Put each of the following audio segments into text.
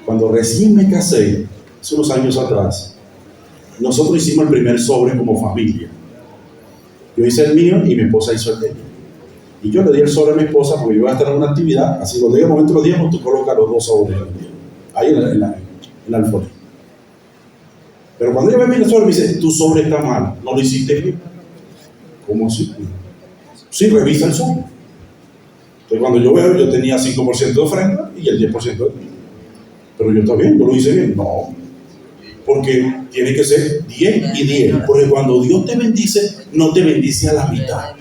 Cuando recién me casé, hace unos años atrás, nosotros hicimos el primer sobre como familia. Yo hice el mío y mi esposa hizo el de ella. Y yo le di el sobre a mi esposa porque yo iba a estar en una actividad, así cuando llegue el momento de los diezmos, tú colocas los dos sobres ahí en la alfombra. Pero cuando ella ve mi sobre, me dice, tu sobre está mal, no lo hiciste bien. ¿Cómo así? Sí, revisa el sobre. Entonces cuando yo veo, yo tenía 5% de ofrenda y el 10% de mí. Pero yo también, yo lo hice bien. No, porque tiene que ser 10 y 10. Porque cuando Dios te bendice, no te bendice a la mitad.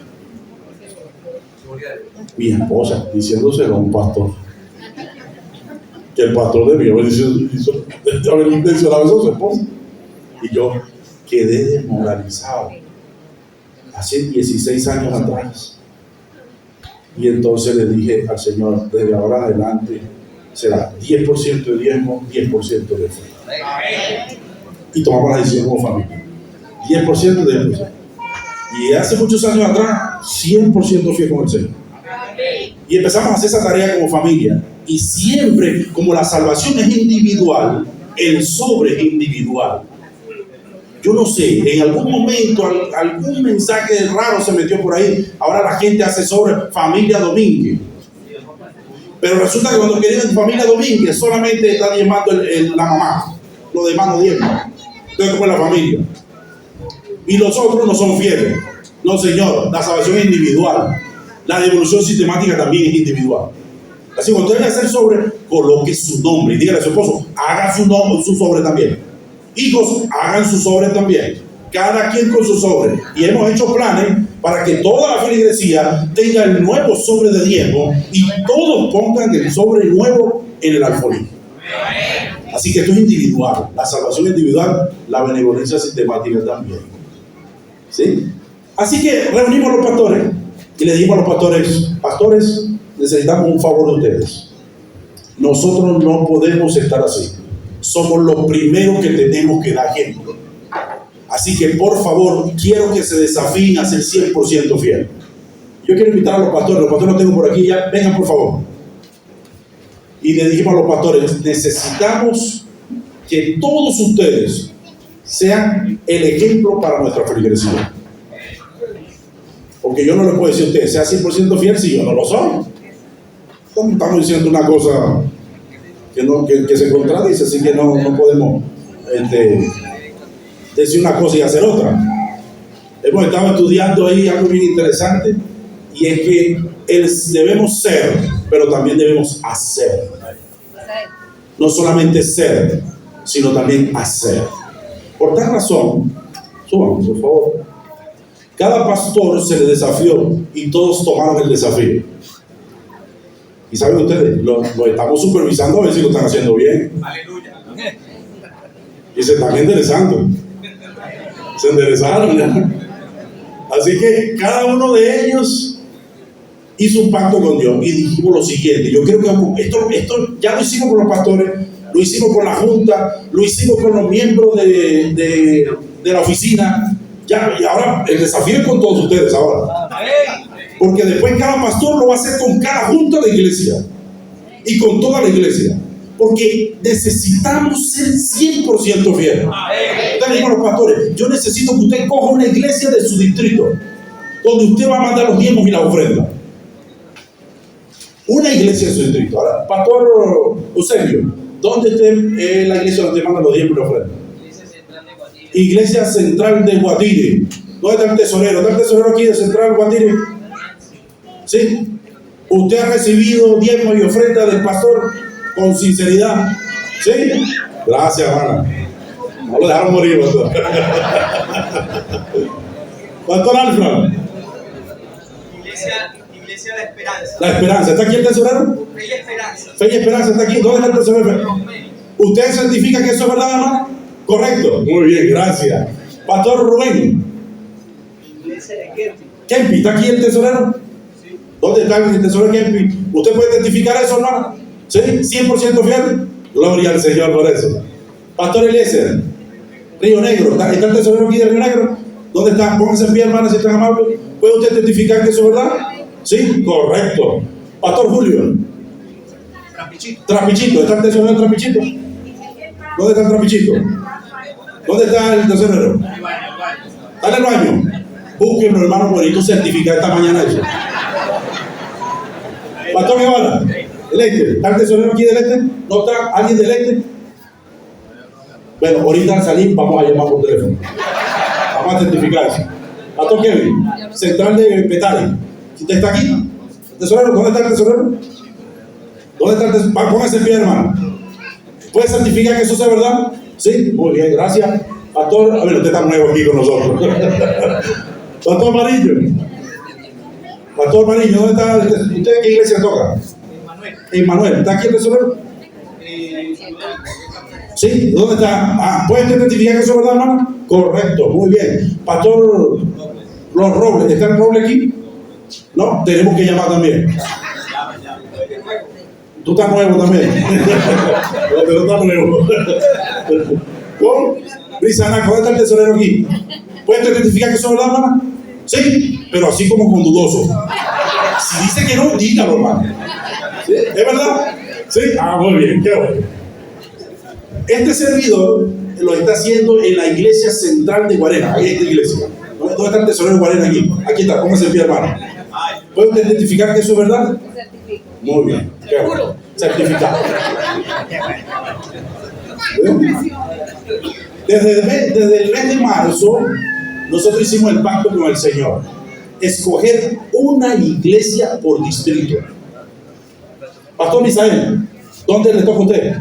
Mi esposa, diciéndoselo a un pastor, que el pastor debió haber mencionado eso a su esposa. Y yo quedé desmoralizado hace 16 años atrás. Y entonces le dije al Señor, desde ahora en adelante será 10% de diezmo, 10% de fe. Y tomamos la decisión como familia. 10% de 10%. Y hace muchos años atrás, 100% fiel con el Señor. Y empezamos a hacer esa tarea como familia. Y siempre, como la salvación es individual, el sobre es individual. Yo no sé, en algún momento algún mensaje raro se metió por ahí. Ahora la gente hace sobre familia Domínguez. Pero resulta que cuando querían familia Domínguez solamente está diezmando la mamá. Los demás no diezman. Entonces, como es la familia. Y los otros no son fieles. No, señor, la salvación es individual. La devolución sistemática también es individual. Así que cuando usted vaya a hacer sobre, coloque su nombre y dígale a su esposo, haga su sobre también. Hijos, hagan su sobre también. Cada quien con su sobre. Y hemos hecho planes para que toda la feligresía tenga el nuevo sobre de diezmo y todos pongan el sobre nuevo en el alfolí. Así que esto es individual. La salvación es individual, la benevolencia sistemática también. ¿Sí? Así que reunimos a los pastores y le dijimos a los pastores, necesitamos un favor de ustedes. Nosotros no podemos estar así. Somos los primeros que tenemos que dar ejemplo. Así que por favor, quiero que se desafíen a ser 100% fiel. Yo quiero invitar a los pastores los tengo por aquí, ya vengan por favor. Y le dijimos a los pastores, necesitamos que todos ustedes sean el ejemplo para nuestra feligresía. Porque yo no le puedo decir a ustedes, sea 100% fiel si yo no lo soy. Estamos diciendo una cosa que se contradice, así que no podemos decir una cosa y hacer otra. Hemos estado estudiando ahí algo bien interesante, y es que debemos ser, pero también debemos hacer. No solamente ser, sino también hacer. Por tal razón, suban por favor. Cada pastor se le desafió y todos tomaron el desafío. Y saben ustedes, lo estamos supervisando a ver si lo están haciendo bien. Aleluya. Y se están enderezando. Se enderezaron ya. Así que cada uno de ellos hizo un pacto con Dios y dijimos lo siguiente. Yo creo que esto ya lo hicimos con los pastores, lo hicimos con la junta, lo hicimos con los miembros de la oficina. Ya, y ahora el desafío es con todos ustedes ahora. Porque después cada pastor lo va a hacer con cada junta de iglesia y con toda la iglesia. Porque necesitamos ser 100% fieles. Ustedes digan a los pastores, yo necesito que usted coja una iglesia de su distrito, donde usted va a mandar los diezmos y la ofrenda. Una iglesia de su distrito. Ahora, pastor Eusebio, ¿dónde está la iglesia donde manda los diezmos y la ofrenda? Iglesia Central de Guatire. ¿Dónde está el tesorero? ¿Está el tesorero aquí de Central Guatire? ¿Sí? ¿Usted ha recibido diezmo y ofrenda del pastor con sinceridad? ¿Sí? Gracias, hermana. No lo dejaron morir, pastor. Pastor Alfred. Iglesia La Esperanza. La Esperanza. ¿Está aquí el tesorero? Fe y Esperanza. Fe y Esperanza está aquí. ¿Dónde está el tesorero? ¿Usted certifica que eso es verdad, hermano? Correcto. Muy bien, gracias. Pastor Rubén. Iglesia de Kempi. Kempi, ¿está aquí el tesorero? Sí. ¿Dónde está el tesorero Kempi? ¿Usted puede testificar eso, hermano? ¿Sí? ¿100% fiel? Gloria al Señor por eso. Pastor Eliezer. Río Negro. ¿Está el tesorero aquí de Río Negro? ¿Dónde está? Pónganse en pie, hermanos, si están amables. ¿Puede usted testificar que eso es verdad? Sí, correcto. Pastor Julio. Trapichito. Trapichito. ¿Está el tesorero Trapichito? ¿Dónde está el Trapichito? ¿Dónde está el tesorero? ¿Está en el baño? Búsquenlo, hermano, bonito, certificar esta mañana eso. Pastor Guevara, el este. ¿Está el tesorero aquí del este? ¿No está alguien del este? Bueno, ahorita al salir vamos a llamar por teléfono. Vamos a certificar eso. Pastor Kevin, central de Petare. ¿Usted está aquí? ¿El tesorero? ¿Dónde está el tesorero? ¿Dónde está el tesorero? Póngase en pie, hermano. ¿Puede certificar que eso sea verdad? Sí, muy bien, gracias. Pastor, a ver, usted está nuevo aquí con nosotros. Pastor Marillo. Pastor Marillo, ¿dónde está? ¿Usted en qué iglesia toca? Emmanuel. ¿Está aquí el tesorero? ¿Sí? ¿Dónde está? ¿Puede usted certificar que eso es verdad, hermano? Correcto, muy bien. Pastor Los Robles, ¿está el Roble aquí? No, tenemos que llamar también. Tú estás nuevo también. Pero estás nuevo. ¿Cómo? Brisana, ¿dónde está el tesorero aquí? ¿Puede usted certificar que eso es verdad, hermano? Sí, pero así como con dudoso. Si dice que no, dígalo, hermano. ¿Sí? ¿Es verdad? Sí. Ah, muy bien, qué bueno. Este servidor lo está haciendo en la iglesia central de Guarena. Ahí está la iglesia. ¿Dónde está el tesorero de Guarena aquí? Aquí está, póngase en pie, hermano. ¿Puede usted identificar que eso es verdad? Muy bien, qué bueno. Certificado. Desde el mes de marzo, nosotros hicimos el pacto con el Señor. Escoger una iglesia por distrito. Pastor Misael, ¿dónde le toca a usted?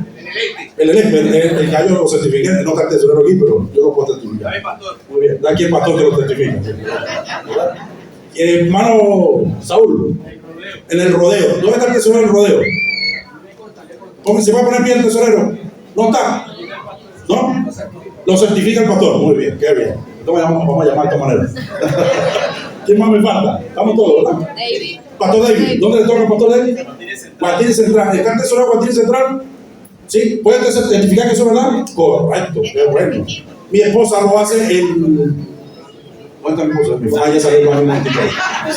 El gallo lo certifique, no está el tesorero aquí, pero yo lo puedo certificar. Muy bien, da aquí el pastor que lo certifica. Hermano Saúl, en el rodeo. ¿Dónde está el tesorero del rodeo? ¿Se puede poner bien el tesorero? ¿No está? ¿No? Lo certifica el pastor. Muy bien, qué bien. Entonces vamos a llamar de esta manera. ¿Quién más me falta? Estamos todos, ¿verdad? David. Pastor David. ¿Dónde le toca al pastor David? Martínez Central. ¿Está el tesorero Martínez Central? ¿Sí? ¿Puede certificar que eso es verdad? Correcto, qué bueno. Mi esposa lo hace en... ¿Cuántas mi esposa? Ah, ya salió el baño.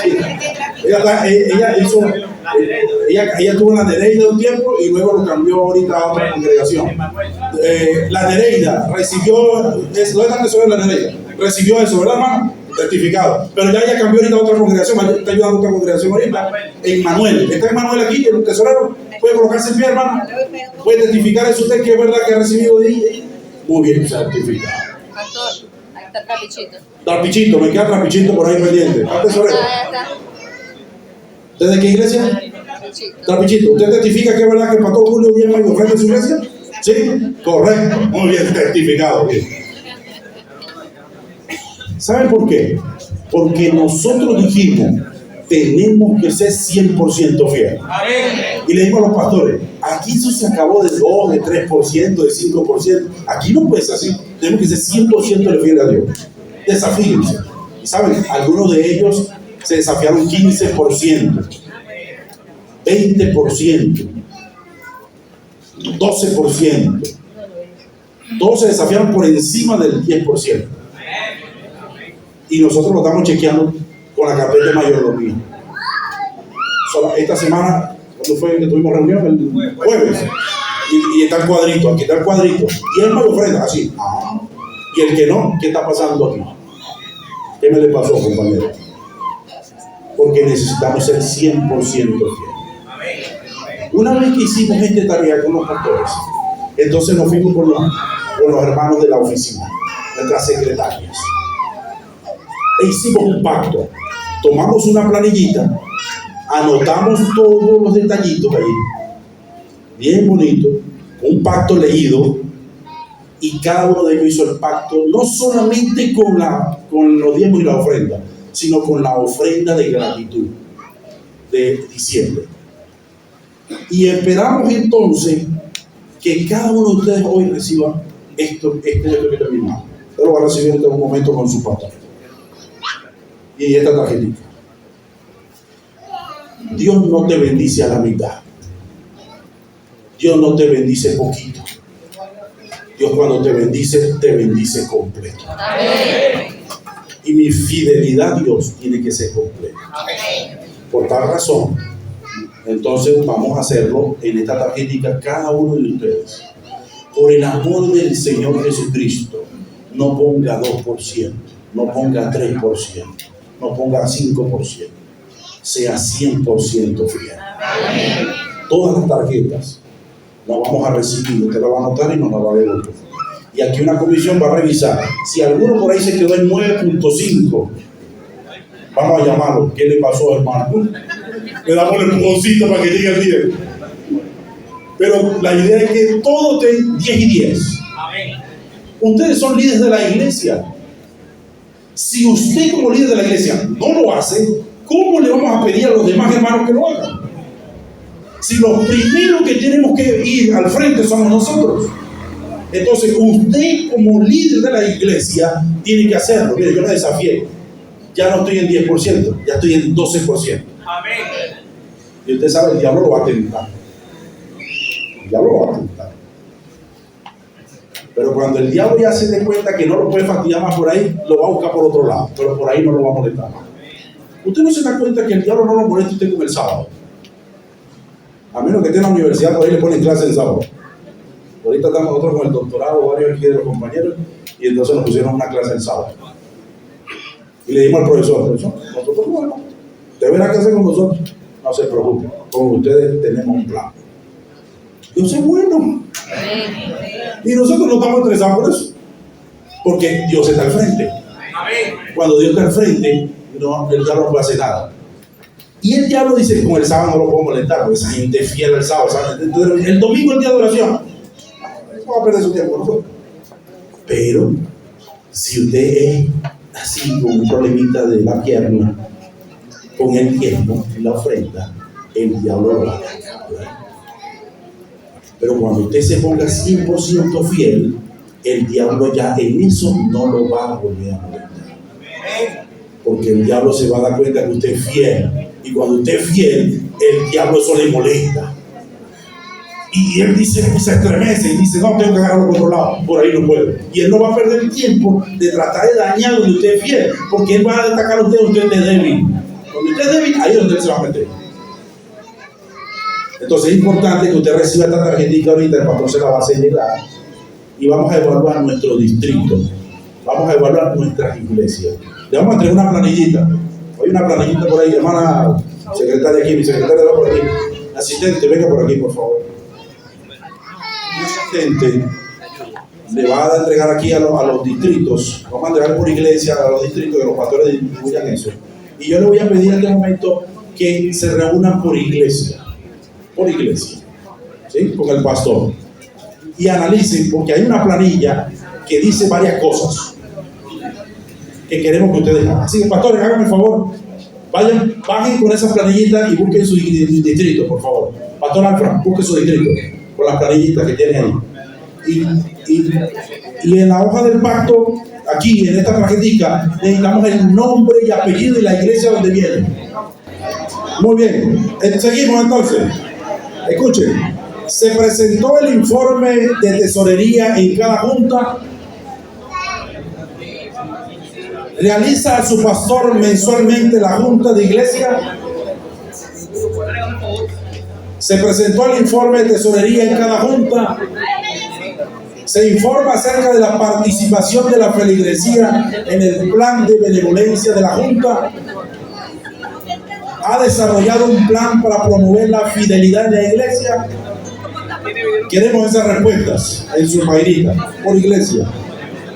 Sí. Ella estuvo en la Nereida un tiempo y luego lo cambió ahorita a otra congregación. La Nereida recibió... ¿Dónde está eso en la Nereida? Recibió eso, ¿verdad, hermano? Certificado. Pero ya ella cambió ahorita a otra congregación. Está ayudando a otra congregación ahorita. Emmanuel. ¿Está Emmanuel aquí, el tesorero? ¿Puede colocarse en pie, hermano? ¿Puede certificar eso usted que es verdad que ha recibido de ella? Muy bien, certificado. Pastor, ahí está Trapichito. Trapichito, me queda Trapichito por ahí pendiente. ¿Está tesorero? ¿Usted de qué iglesia? Trapichito. ¿Usted certifica que es verdad que el pastor Julio Díaz me ofrece su iglesia? Sí, correcto. Muy bien, certificado. Bien. ¿Saben por qué? Porque nosotros dijimos, tenemos que ser 100% fieles. Y le dijimos a los pastores, aquí eso se acabó de 2, de 3%, de 5%. Aquí no puede ser así. Tenemos que ser 100% fieles a Dios. Desafíense. Y saben, algunos de ellos se desafiaron 15%, 20%, 12%. Todos se desafiaron por encima del 10%. Y nosotros lo estamos chequeando con la carpeta de mayordomía. Esta semana, cuando fue que tuvimos reunión, el jueves, y está el cuadrito, aquí está el cuadrito, y él me lo ofrenda, así. Y el que no, ¿qué está pasando aquí? ¿Qué me le pasó, compañero? Porque necesitamos ser 100% fieles. Una vez que hicimos esta tarea con los pastores, entonces nos fuimos con los hermanos de la oficina, nuestras secretarias, e hicimos un pacto. Tomamos una planillita, anotamos todos los detallitos ahí, bien bonito, un pacto leído, y cada uno de ellos hizo el pacto no solamente con los diezmos y la ofrenda, sino con la ofrenda de gratitud de diciembre. Y esperamos entonces que cada uno de ustedes hoy reciba esto que terminamos. Usted lo va a recibir en un momento con su pastor. Y esta tarjetita. Dios no te bendice a la mitad. Dios no te bendice poquito. Dios cuando te bendice completo. Amén. Y mi fidelidad a Dios tiene que ser completa. Por tal razón, entonces vamos a hacerlo en esta tarjetita cada uno de ustedes. Por el amor del Señor Jesucristo, no ponga 2%, no ponga 3%, no ponga 5%, sea 100% fiel. Amén. Todas las tarjetas las vamos a recibir, usted las va a anotar y nos las va a devolver. Y aquí una comisión va a revisar. Si alguno por ahí se quedó en 9.5, vamos a llamarlo. ¿Qué le pasó, hermano? Le damos el empujoncito para que llegue al 10. Pero la idea es que todo esté 10 y 10. Amén. Ustedes son líderes de la iglesia. Si usted como líder de la iglesia no lo hace, ¿cómo le vamos a pedir a los demás hermanos que lo hagan? Si los primeros que tenemos que ir al frente somos nosotros. Entonces usted como líder de la iglesia tiene que hacerlo. Mire, yo me desafié. Ya no estoy en 10%, ya estoy en 12%. Amén. Y usted sabe, el diablo lo va a tentar. El diablo lo va a tentar. Pero cuando el diablo ya se dé cuenta que no lo puede fastidiar más por ahí, lo va a buscar por otro lado. Pero por ahí no lo va a molestar más. Usted no se da cuenta que el diablo no lo molesta usted con el sábado. A menos que esté en la universidad, por ahí le ponen clase el sábado. Ahorita estamos nosotros con el doctorado, varios aquí de los compañeros, y entonces nos pusieron una clase el sábado. Y le dimos al profesor, nosotros bueno, usted verá qué hacer con nosotros. No se preocupe, con ustedes tenemos un plan. Dios es bueno. Y nosotros no estamos estresados por eso. Porque Dios está al frente. Cuando Dios está al frente, no, el diablo no puede hacer nada. Y el diablo dice, con el sábado no lo puedo molestar, porque esa gente es fiel al sábado. ¿Sabes? Entonces, el domingo es el día de oración. No va a perder su tiempo, ¿no? Pero, si usted es así, con un problemita de la pierna, con el tiempo y la ofrenda, el diablo lo va a atacar. Pero cuando usted se ponga 100% fiel, el diablo ya en eso no lo va a volver a molestar. Porque el diablo se va a dar cuenta que usted es fiel. Y cuando usted es fiel, el diablo eso le molesta. Y él dice, se estremece y dice, no, tengo que agarrarlo por otro lado, por ahí no puedo. Y él no va a perder el tiempo de tratar de dañar donde usted es fiel, porque él va a destacar a usted donde usted es débil. Donde usted es débil, ahí es donde él se va a meter. Entonces es importante que usted reciba esta tarjetita ahorita, el pastor se la va a hacer llegar. Y vamos a evaluar nuestro distrito, vamos a evaluar nuestras iglesias. Le vamos a entregar una planillita. Hay una planillita por ahí, hermana secretaria aquí, mi secretaria va por aquí. Asistente, venga por aquí, por favor. Mi asistente le va a entregar aquí a los distritos, vamos a entregar por iglesia a los distritos, que los pastores distribuyan eso. Y yo le voy a pedir en este momento que se reúnan por iglesia, ¿sí? Con el pastor. Y analicen, porque hay una planilla que dice varias cosas que queremos que ustedes hagan. Así que, pastores, háganme el favor, bajen con esa planillita y busquen su distrito, por favor. Pastor Alfred, busque su distrito con las planillitas que tienen ahí. Y en la hoja del pacto, aquí en esta tarjetita, necesitamos el nombre y apellido de la iglesia donde viene. Muy bien, seguimos entonces. Escuchen, se presentó el informe de tesorería en cada junta. Realiza a su pastor mensualmente la junta de iglesia. Se presentó el informe de tesorería en cada junta. Se informa acerca de la participación de la feligresía en el plan de benevolencia de la junta. Ha desarrollado un plan para promover la fidelidad en la iglesia. Queremos esas respuestas en su paginita por iglesia.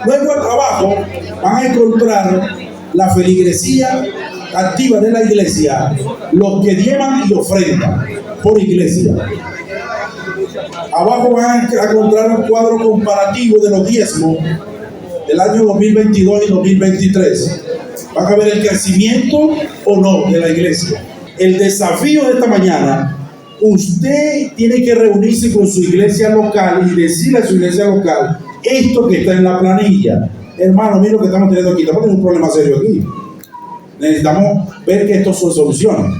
Luego abajo van a encontrar la feligresía activa de la iglesia, los que llevan y ofrendan por iglesia. Abajo van a encontrar un cuadro comparativo de los diezmos del año 2022 y 2023. Van a ver el crecimiento o no de la iglesia. El desafío de esta mañana, usted tiene que reunirse con su iglesia local y decirle a su iglesia local esto que está en la planilla. Hermano, mira lo que estamos teniendo aquí. Estamos teniendo un problema serio aquí. Necesitamos ver que esto son soluciones.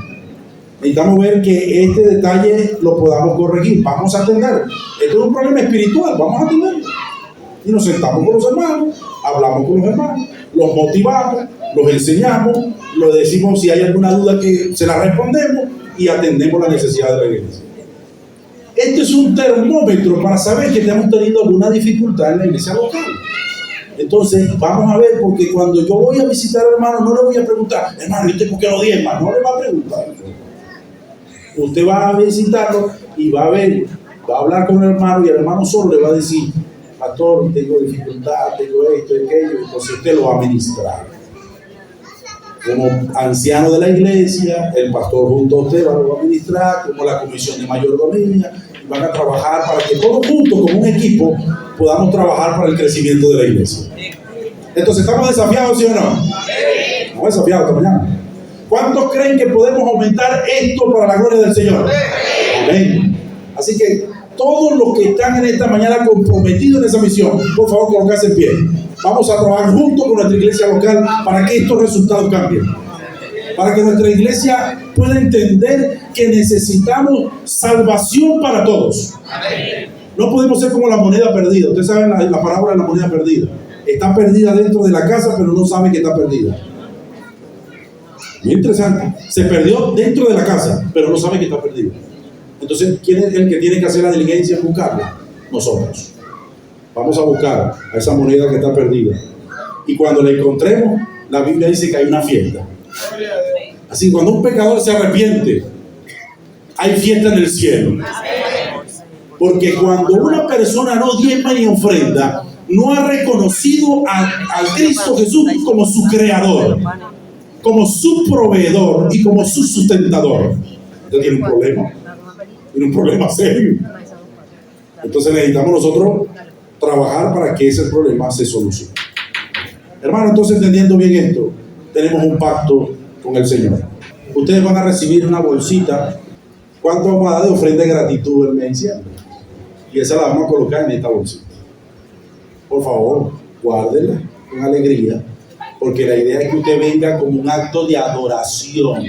Necesitamos ver que este detalle lo podamos corregir. Vamos a atender. Esto es un problema espiritual. Vamos a atenderlo. Y nos sentamos con los hermanos, hablamos con los hermanos, los motivamos, los enseñamos, les decimos si hay alguna duda que se la respondemos y atendemos la necesidad de la iglesia. Este es un termómetro para saber que estamos teniendo alguna dificultad en la iglesia local. Entonces, vamos a ver, porque cuando yo voy a visitar al hermano, no le voy a preguntar, hermano, ¿y usted por qué no diezma? No le va a preguntar. Usted va a visitarlo y va a ver, va a hablar con el hermano y el hermano solo le va a decir, pastor, tengo dificultad, tengo esto, aquello, entonces usted lo va a ministrar. Como anciano de la iglesia, el pastor junto a usted lo va a ministrar, como la comisión de mayordomía, y van a trabajar para que todos juntos, como un equipo, podamos trabajar para el crecimiento de la iglesia. Entonces, ¿estamos desafiados, sí o no? Estamos desafiados esta mañana. ¿Cuántos creen que podemos aumentar esto para la gloria del Señor? Amén. Así que todos los que están en esta mañana comprometidos en esa misión, por favor, colocarse en pie. Vamos a trabajar juntos con nuestra iglesia local para que estos resultados cambien. Para que nuestra iglesia pueda entender que necesitamos salvación para todos. No podemos ser como la moneda perdida. Ustedes saben la parábola de la moneda perdida. Está perdida dentro de la casa, pero no sabe que está perdida. Muy interesante. Se perdió dentro de la casa, pero no sabe que está perdida. Entonces, ¿quién es el que tiene que hacer la diligencia en buscarla? Nosotros. Vamos a buscar a esa moneda que está perdida. Y cuando la encontremos, la Biblia dice que hay una fiesta. Así que cuando un pecador se arrepiente, hay fiesta en el cielo. Porque cuando una persona no diezma ni ofrenda, no ha reconocido a Cristo Jesús como su creador, como su proveedor y como su sustentador. Entonces tiene un problema. Tiene un problema serio. Entonces necesitamos nosotros trabajar para que ese problema se solucione. Hermano, entonces entendiendo bien esto, tenemos un pacto con el Señor. Ustedes van a recibir una bolsita. ¿Cuánto vamos a dar de ofrenda de gratitud el mes de diciembre? Y esa la vamos a colocar en esta bolsita. Por favor, guárdenla con alegría, porque la idea es que usted venga como un acto de adoración.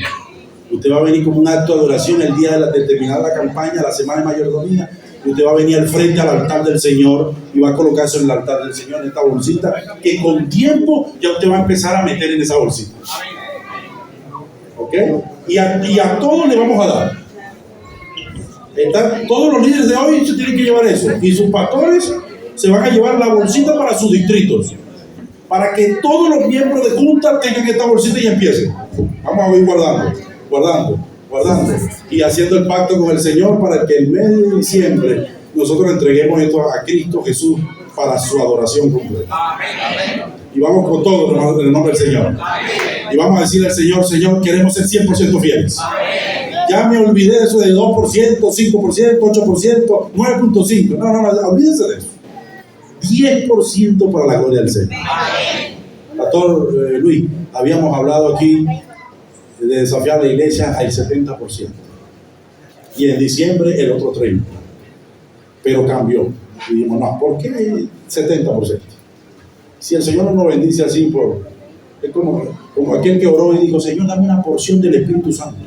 Usted va a venir como un acto de adoración el día de terminar la campaña, la semana de mayordomía. Y usted va a venir al frente al altar del Señor y va a colocarse en el altar del Señor en esta bolsita, que con tiempo ya usted va a empezar a meter en esa bolsita. ¿Ok? Y a todos le vamos a dar. Todos los líderes de hoy se tienen que llevar eso. Y sus pastores se van a llevar la bolsita para sus distritos. Para que todos los miembros de junta tengan esta bolsita y empiecen. Vamos a ir guardando y haciendo el pacto con el Señor para que el mes de diciembre nosotros entreguemos esto a Cristo Jesús para su adoración completa. Y vamos con todo en el nombre del Señor. Y vamos a decirle al Señor, Señor, queremos ser 100% fieles. Ya me olvidé de eso de 2%, 5%, 8%, 9.5%. No, olvídense de eso. 10% para la gloria del Señor. Pastor Luis, habíamos hablado aquí de desafiar a la iglesia al 70%. Y en diciembre el otro 30%. Pero cambió. Y dijimos, no, ¿por qué 70%? Si el Señor nos bendice así, es como aquel que oró y dijo, Señor, dame una porción del Espíritu Santo.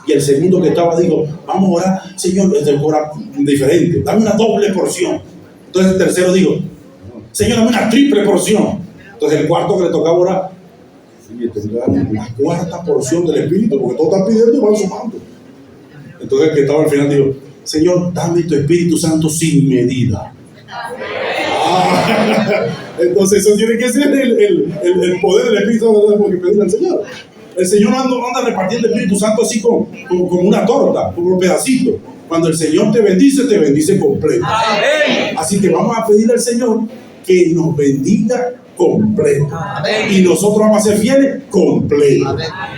Y el segundo que estaba dijo, vamos a orar, Señor, ora diferente, dame una doble porción. Entonces el tercero dijo, Señor, dame una triple porción. Entonces el cuarto que le tocaba orar, la cuarta porción del Espíritu, porque todos están pidiendo y van sumando. Entonces el que estaba al final dijo, Señor, dame tu Espíritu Santo sin medida. Entonces eso tiene que ser el poder del Espíritu Santo que pedirle al Señor. El Señor no anda repartiendo el Espíritu Santo así como una torta, como un pedacito. Cuando el Señor te bendice completo. Así que vamos a pedirle al Señor que nos bendiga completo. Y nosotros vamos a ser fieles completo.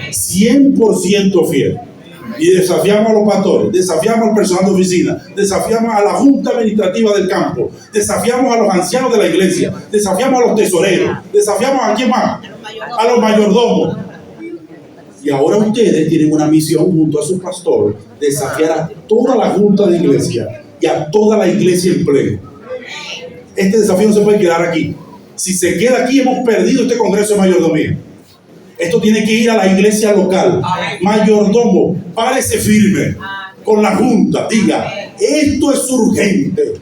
100% fieles. Y desafiamos a los pastores, desafiamos al personal de oficina, desafiamos a la junta administrativa del campo, desafiamos a los ancianos de la iglesia, desafiamos a los tesoreros, desafiamos a quién más, a los mayordomos. Y ahora ustedes tienen una misión junto a su pastor, desafiar a toda la junta de iglesia y a toda la iglesia en pleno. Este desafío no se puede quedar aquí. Si se queda aquí, hemos perdido este congreso de mayordomía. Esto tiene que ir a la iglesia local. Mayordomo, párese firme con la junta. Diga, esto es urgente.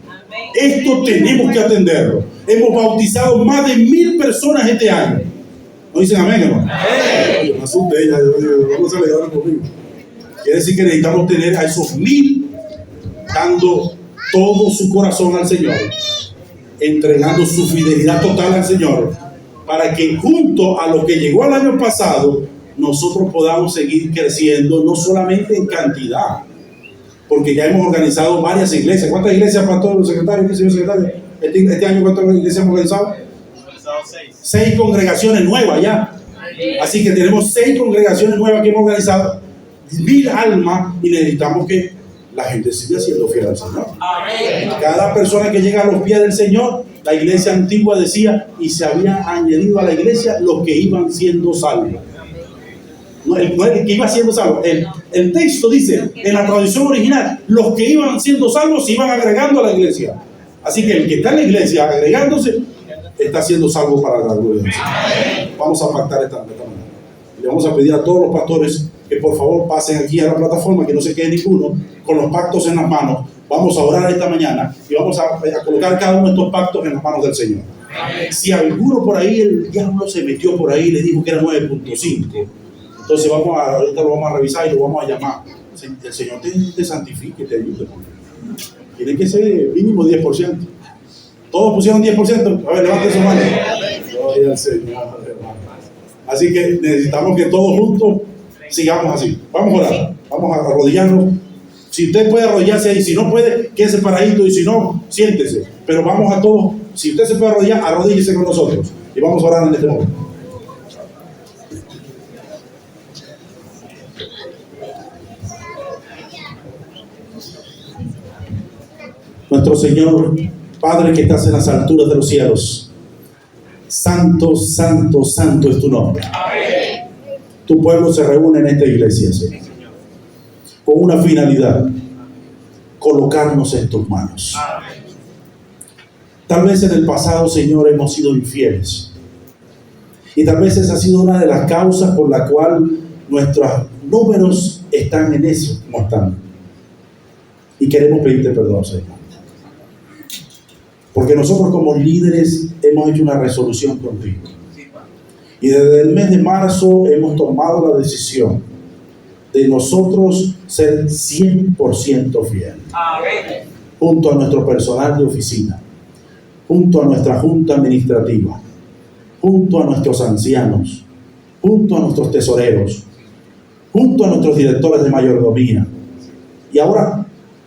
Esto tenemos que atenderlo. Hemos bautizado más de 1000 personas este año. ¿No dicen amén, hermano? Yo me asusté, vamos a leer conmigo. Quiere decir que necesitamos tener a esos 1000 dando todo su corazón al Señor, entregando su fidelidad total al Señor, para que junto a lo que llegó el año pasado, nosotros podamos seguir creciendo, no solamente en cantidad, porque ya hemos organizado varias iglesias. ¿Cuántas iglesias, pastor, secretario, señor secretario? Este año, ¿cuántas iglesias hemos organizado? 6 congregaciones nuevas ya. Así que tenemos 6 congregaciones nuevas que hemos organizado, 1000 almas, y necesitamos que la gente siga siendo fiel al Señor. Cada persona que llega a los pies del Señor, la iglesia antigua decía, y se había añadido a la iglesia los que iban siendo salvos. No el que iba siendo salvo. El texto dice, en la traducción original, los que iban siendo salvos se iban agregando a la iglesia. Así que el que está en la iglesia agregándose, está siendo salvo para la gloria del Señor. Vamos a pactar esta manera. Le vamos a pedir a todos los pastores que por favor pasen aquí a la plataforma, que no se quede ninguno con los pactos en las manos. Vamos a orar esta mañana y vamos a colocar cada uno de estos pactos en las manos del Señor. Si alguno por ahí, el diablo se metió por ahí y le dijo que era 9.5, entonces ahorita lo vamos a revisar y lo vamos a llamar. El Señor te santifique, te ayude. Tiene que ser mínimo 10%. Todos pusieron 10%. A ver, levante su mano. Gloria al Señor, hermano. Así que necesitamos que todos juntos sigamos así. Vamos a orar. Vamos a arrodillarnos. Si usted puede arrodillarse ahí, si no puede, quédese paradito, y si no, siéntese. Pero vamos a todos. Si usted se puede arrodillar, arrodíllese con nosotros. Y vamos a orar en este momento. Nuestro Señor, Padre que estás en las alturas de los cielos, santo, santo, santo es tu nombre. Amén. Tu pueblo se reúne en esta iglesia, Señor, con una finalidad: colocarnos en tus manos. Amén. Tal vez en el pasado, Señor, hemos sido infieles, y tal vez esa ha sido una de las causas por la cual nuestros números están en eso como están, y queremos pedirte perdón, Señor. Porque nosotros como líderes hemos hecho una resolución contigo. Y desde el mes de marzo hemos tomado la decisión de nosotros ser 100% fieles. Amén. Junto a nuestro personal de oficina, junto a nuestra junta administrativa, junto a nuestros ancianos, junto a nuestros tesoreros, junto a nuestros directores de mayordomía. Y ahora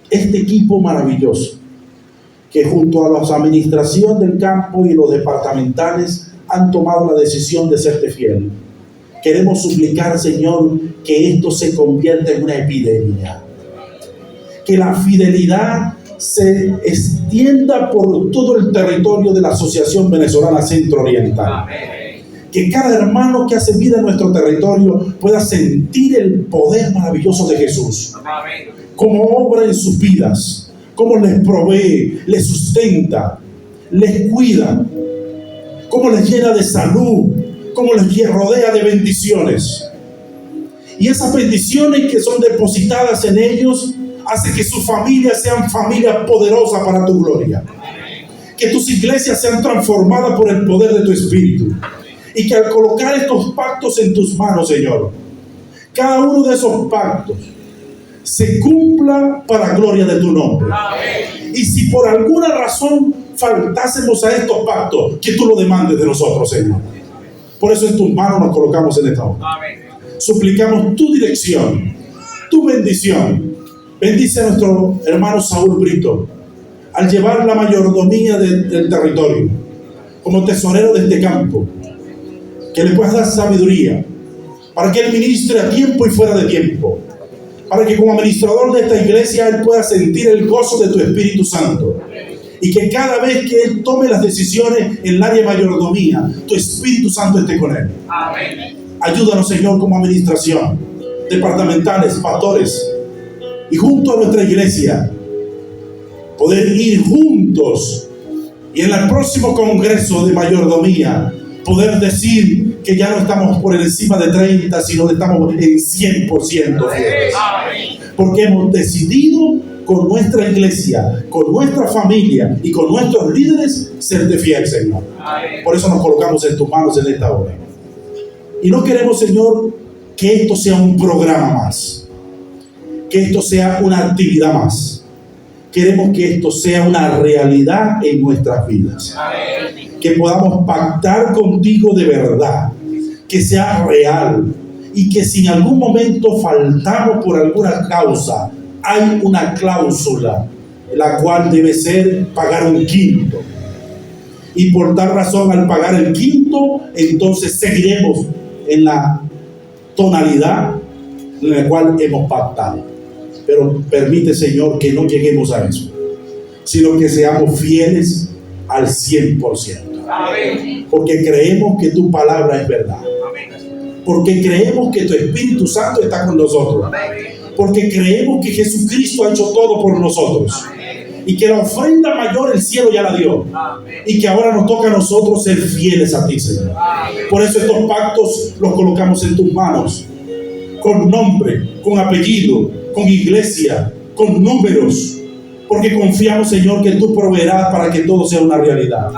este equipo maravilloso, que junto a la administración del campo y los departamentales han tomado la decisión de serte fiel. Queremos suplicar, Señor, que esto se convierta en una epidemia. Que la fidelidad se extienda por todo el territorio de la Asociación Venezolana Centro Oriental. Que cada hermano que hace vida en nuestro territorio pueda sentir el poder maravilloso de Jesús. Como obra en sus vidas. Cómo les provee, les sustenta, les cuida, cómo les llena de salud, cómo les rodea de bendiciones. Y esas bendiciones que son depositadas en ellos hacen que sus familias sean familias poderosas para tu gloria. Que tus iglesias sean transformadas por el poder de tu Espíritu. Y que al colocar estos pactos en tus manos, Señor, cada uno de esos pactos se cumpla para gloria de tu nombre. Amén. Y si por alguna razón faltásemos a estos pactos, que tú lo demandes de nosotros, Señor. Por eso en tus manos nos colocamos en esta hora. Amén. Suplicamos tu dirección, tu bendición. Bendice a nuestro hermano Saúl Brito al llevar la mayordomía del territorio como tesorero de este campo. Que le puedas dar sabiduría para que él ministre a tiempo y fuera de tiempo. Para que como administrador de esta iglesia él pueda sentir el gozo de tu Espíritu Santo. Y que cada vez que él tome las decisiones en el área de mayordomía, tu Espíritu Santo esté con él. Amén. Ayúdanos, Señor, como administración, departamentales, pastores, y junto a nuestra iglesia, poder ir juntos y en el próximo congreso de mayordomía, poder decir que ya no estamos por encima de 30, sino que estamos en 100% fieles. Porque hemos decidido con nuestra iglesia, con nuestra familia y con nuestros líderes, serte fiel, Señor. Por eso nos colocamos en tus manos en esta hora. Y no queremos, Señor, que esto sea un programa más, que esto sea una actividad más. Queremos que esto sea una realidad en nuestras vidas. Que podamos pactar contigo de verdad, que sea real, y que si en algún momento faltamos por alguna causa, hay una cláusula, la cual debe ser pagar un quinto. Y por tal razón, al pagar el quinto, entonces seguiremos en la tonalidad en la cual hemos pactado. Pero permite, Señor, que no lleguemos a eso, sino que seamos fieles al 100%. Amén. Porque creemos que tu palabra es verdad. Porque creemos que tu Espíritu Santo está con nosotros. Porque creemos que Jesucristo ha hecho todo por nosotros. Y que la ofrenda mayor el cielo ya la dio. Y que ahora nos toca a nosotros ser fieles a ti, Señor. Por eso estos pactos los colocamos en tus manos. Con nombre, con apellido, con iglesia, con números. Porque confiamos, Señor, que tú proveerás para que todo sea una realidad.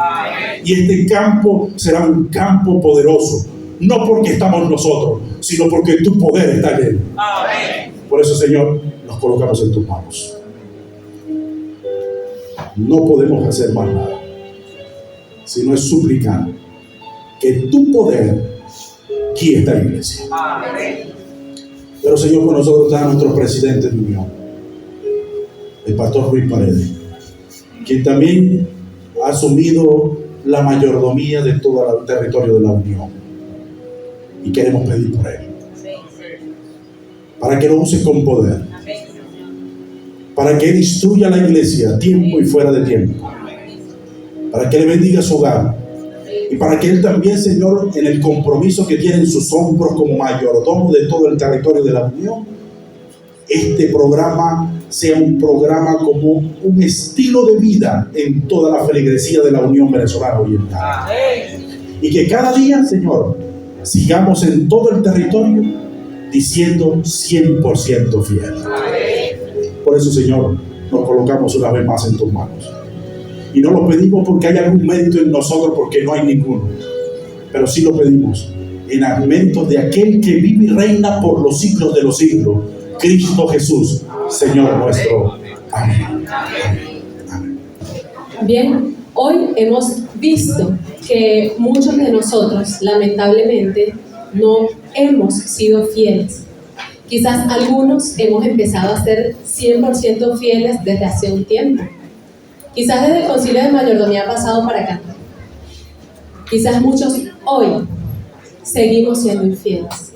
Y este campo será un campo poderoso. No porque estamos nosotros, sino porque tu poder está en él. Por eso, Señor, nos colocamos en tus manos. No podemos hacer más nada, sino es suplicar que tu poder guíe esta iglesia. Pero, Señor, con nosotros está nuestro presidente de unión, el pastor Ruiz Paredes, quien también ha asumido la mayordomía de todo el territorio de la unión. Y queremos pedir por él, para que lo use con poder, para que él instruya a la iglesia a tiempo y fuera de tiempo, para que le bendiga su hogar, y para que él también, Señor, en el compromiso que tiene en sus hombros como mayordomo de todo el territorio de la unión, este programa sea un programa como un estilo de vida en toda la feligresía de la Unión Venezolana Oriental. Y que cada día, Señor, sigamos en todo el territorio diciendo 100% fiel. Por eso, Señor, nos colocamos una vez más en tus manos. Y no lo pedimos porque hay algún mérito en nosotros, porque no hay ninguno. Pero sí lo pedimos en el mérito de aquel que vive y reina por los siglos de los siglos, Cristo Jesús, Señor nuestro. Amén. Amén. Bien, hoy hemos visto que muchos de nosotros, lamentablemente, no hemos sido fieles. Quizás algunos hemos empezado a ser 100% fieles desde hace un tiempo. Quizás desde el concilio de mayordomía pasado para acá. Quizás muchos hoy seguimos siendo infieles.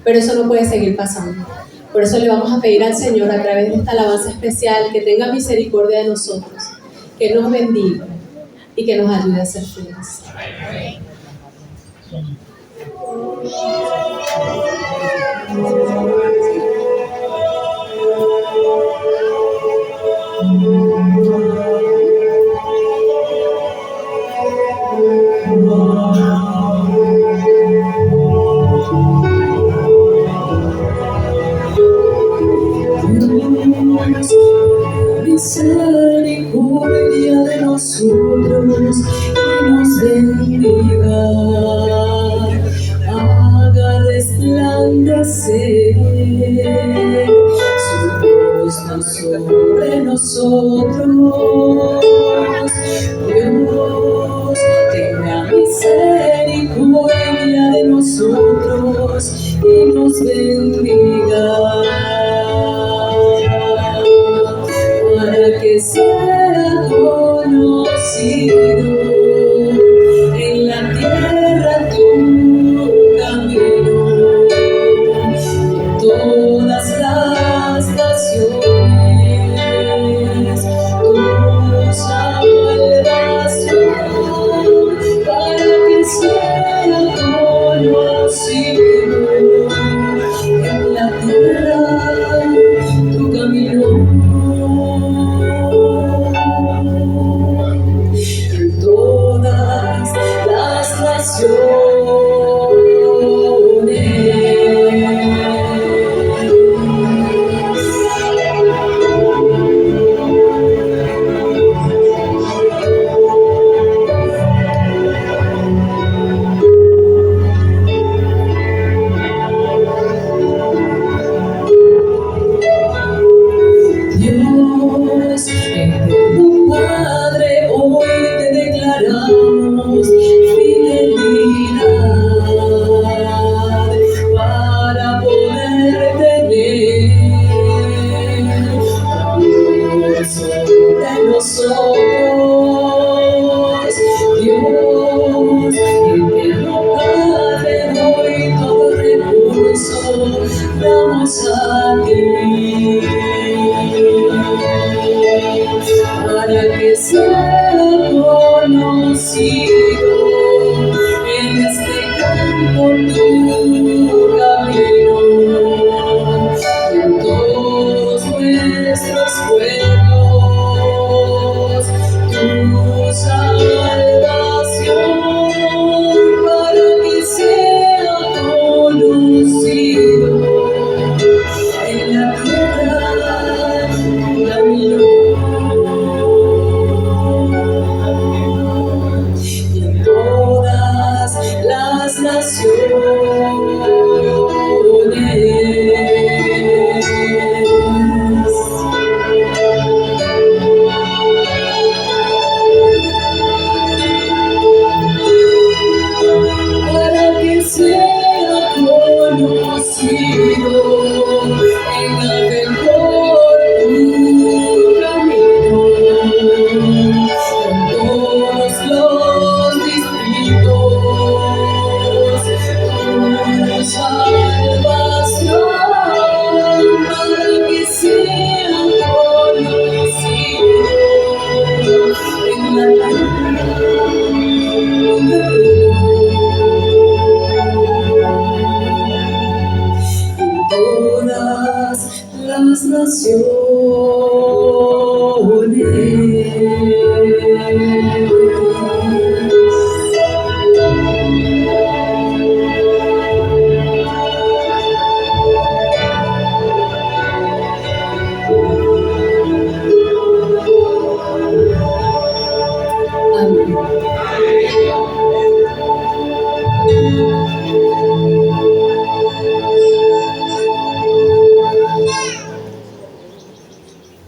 Pero eso no puede seguir pasando. Por eso le vamos a pedir al Señor, a través de esta alabanza especial, que tenga misericordia de nosotros, que nos bendiga y que nos ayude a ser fieles. Misericordia de nosotros y nos bendiga, haga resplandecer su rostro sobre nosotros. Dios, tenga misericordia de nosotros y nos bendiga, para que sea conocido en la tierra tu camino, en todas las naciones tu salvación, para que sea conocido en la tierra tu camino.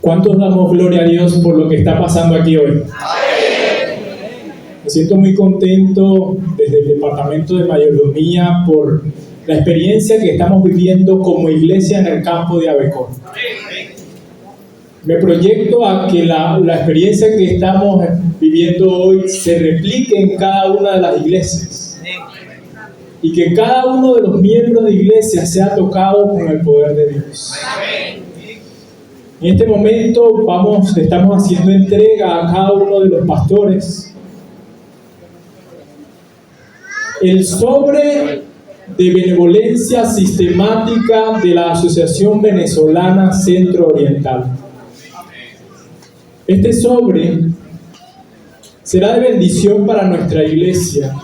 ¿Cuántos damos gloria a Dios por lo que está pasando aquí hoy? Me siento muy contento desde el Departamento de Mayordomía por la experiencia que estamos viviendo como iglesia en el campo de Abecor. Me proyecto a que la experiencia que estamos viviendo hoy se replique en cada una de las iglesias y que cada uno de los miembros de iglesia sea tocado con el poder de Dios. En este momento estamos haciendo entrega a cada uno de los pastores el sobre de benevolencia sistemática de la Asociación Venezolana Centro Oriental. Este sobre será de bendición para nuestra iglesia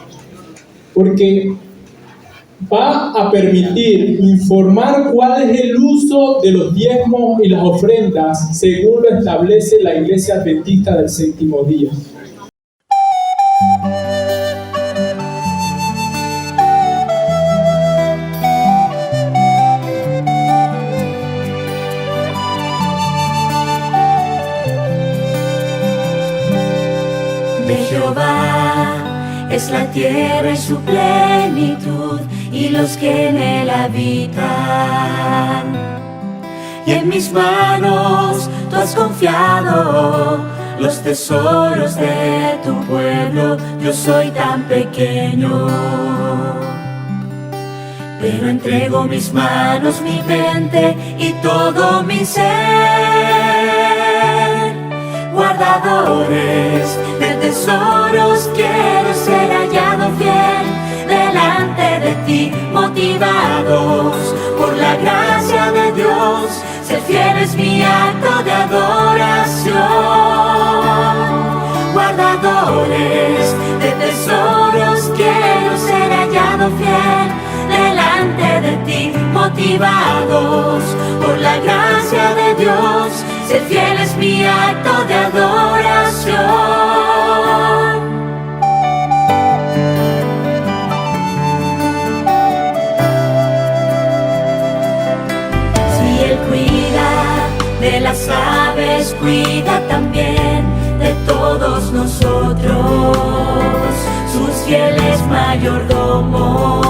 porque va a permitir informar cuál es el uso de los diezmos y las ofrendas según lo establece la Iglesia Adventista del Séptimo Día. De Jehová es la tierra y su plenitud, y los que en él habitan. Y en mis manos tú has confiado los tesoros de tu pueblo. Yo soy tan pequeño, pero entrego mis manos, mi mente y todo mi ser. Guardadores de tesoros, quiero ser hallado fiel delante de ti, motivados por la gracia de Dios. Ser fiel es mi acto de adoración. Guardadores de tesoros, quiero ser hallado fiel delante de ti, motivados por la gracia de Dios. Ser fiel es mi acto de adoración. De las aves, cuida también de todos nosotros, sus fieles mayordomos.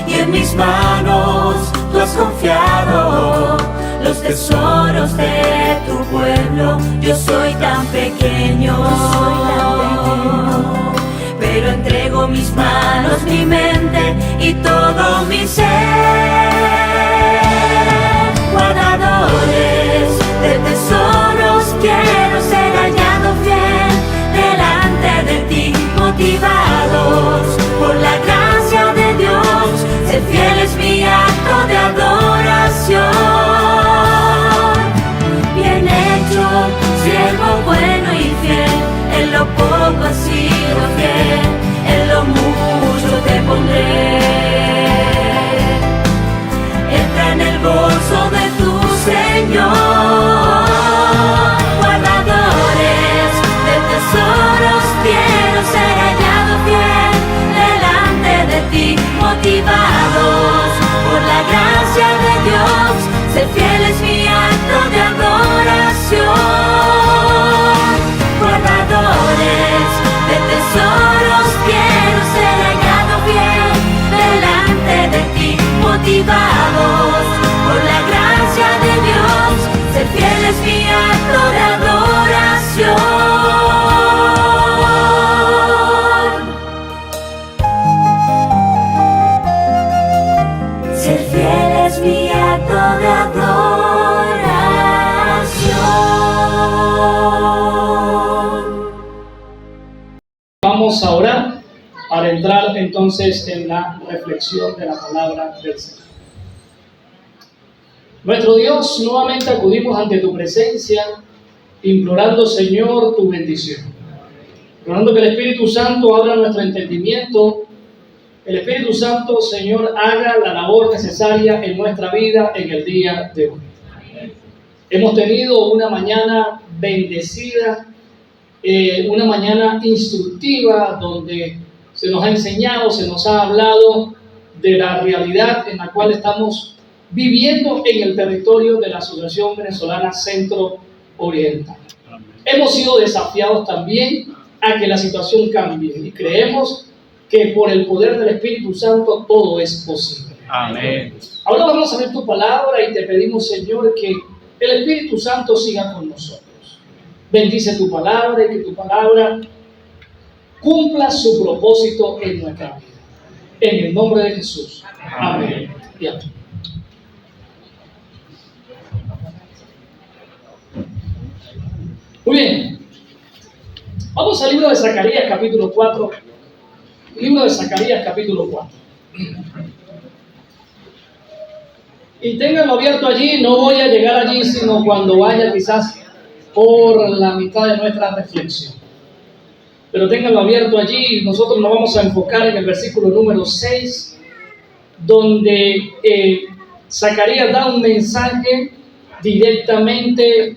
Y en mis manos tú has confiado los tesoros de tu pueblo. Yo soy tan pequeño, pero entrego mis manos, mi mente y todo mi ser. Guardadores de tesoros, quiero ser hallado fiel delante de ti, motivados por la gracia de Dios. Ser fiel es mi acto de adoración. Bien hecho, siervo bueno y fiel, en lo poco has sido fiel, en lo mucho te pondré. Entra en el gozo de tu Señor. Guardadores de tesoros, quiero ser hallado fiel delante de ti, motivados por la gracia de Dios. Ser fiel es mi acto de adoración. Guardadores de tesoros, quiero ser hallado fiel delante de ti, motivados por la gracia de Dios. Ser fiel es mi acto de adoración. Ser fiel es mi acto de adoración. Vamos a orar para entrar entonces en la reflexión de la palabra del Señor. Nuestro Dios, nuevamente acudimos ante tu presencia, implorando, Señor, tu bendición. Implorando que el Espíritu Santo abra nuestro entendimiento. El Espíritu Santo, Señor, haga la labor necesaria en nuestra vida en el día de hoy. Hemos tenido una mañana bendecida, una mañana instructiva, donde se nos ha enseñado, se nos ha hablado de la realidad en la cual estamos viviendo en el territorio de la Asociación Venezolana Centro Oriental. Hemos sido desafiados también a que la situación cambie y creemos que por el poder del Espíritu Santo todo es posible. Amén. Ahora vamos a ver tu palabra y te pedimos, Señor, que el Espíritu Santo siga con nosotros. Bendice tu palabra y que tu palabra cumpla su propósito en nuestra vida. En el nombre de Jesús. Amén. Y amén. Muy bien. Vamos al libro de Zacarías, capítulo 4. Libro de Zacarías, capítulo 4. Y ténganlo abierto allí, no voy a llegar allí, sino cuando vaya quizás por la mitad de nuestra reflexión. Pero ténganlo abierto allí, nosotros nos vamos a enfocar en el versículo número 6, donde Zacarías da un mensaje directamente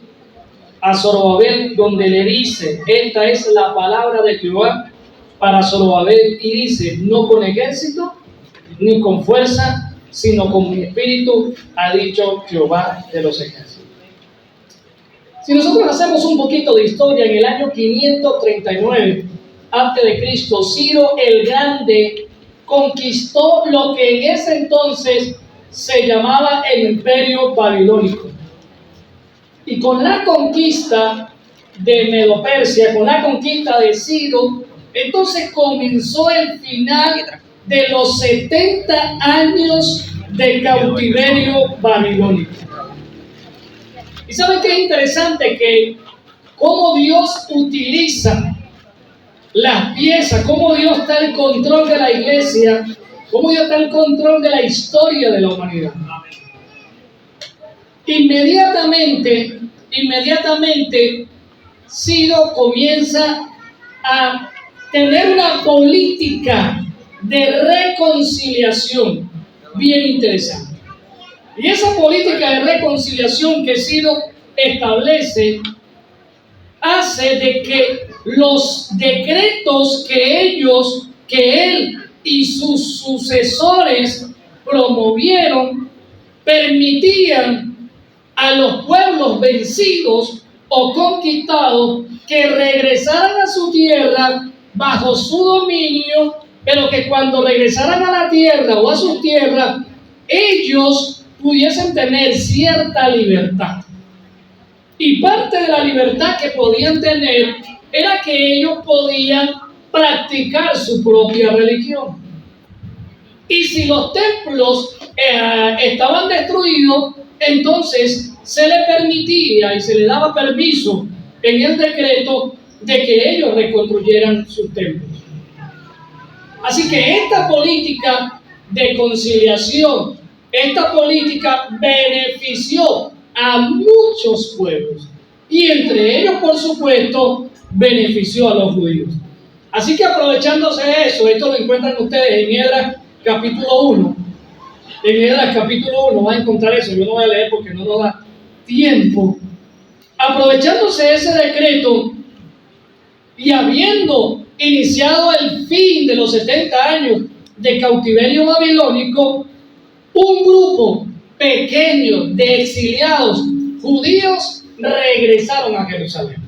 a Zorobabel, donde le dice: esta es la palabra de Jehová para Zorobabel, y dice: no con ejército ni con fuerza, sino con mi espíritu, ha dicho Jehová de los ejércitos. Si nosotros hacemos un poquito de historia, en el año 539 a.C., Ciro el Grande conquistó lo que en ese entonces se llamaba el Imperio Babilónico. Y con la conquista de Medo-Persia, con la conquista de Ciro, entonces comenzó el final de los 70 años de cautiverio babilónico. ¿Y saben qué es interesante? Que cómo Dios utiliza las piezas, cómo Dios está en control de la iglesia, cómo Dios está en control de la historia de la humanidad. Inmediatamente, Ciro comienza a tener una política de reconciliación bien interesante. Y esa política de reconciliación que Ciro establece hace de que los decretos que él y sus sucesores promovieron permitían a los pueblos vencidos o conquistados que regresaran a su tierra bajo su dominio, pero que cuando regresaran a la tierra o a sus tierras, ellos pudiesen tener cierta libertad. Y parte de la libertad que podían tener era que ellos podían practicar su propia religión. Y si los templos estaban destruidos, entonces se le permitía y se le daba permiso en el decreto de que ellos reconstruyeran sus templos. Así que esta política de conciliación, esta política benefició a muchos pueblos y entre ellos, por supuesto, benefició a los judíos. Así que aprovechándose de eso, esto lo encuentran ustedes en Esdras capítulo 1. En Esdras capítulo 1 van a encontrar eso, yo no voy a leer porque no nos da tiempo. Aprovechándose de ese decreto y habiendo iniciado el fin de los 70 años de cautiverio babilónico, un grupo pequeño de exiliados judíos regresaron a Jerusalén.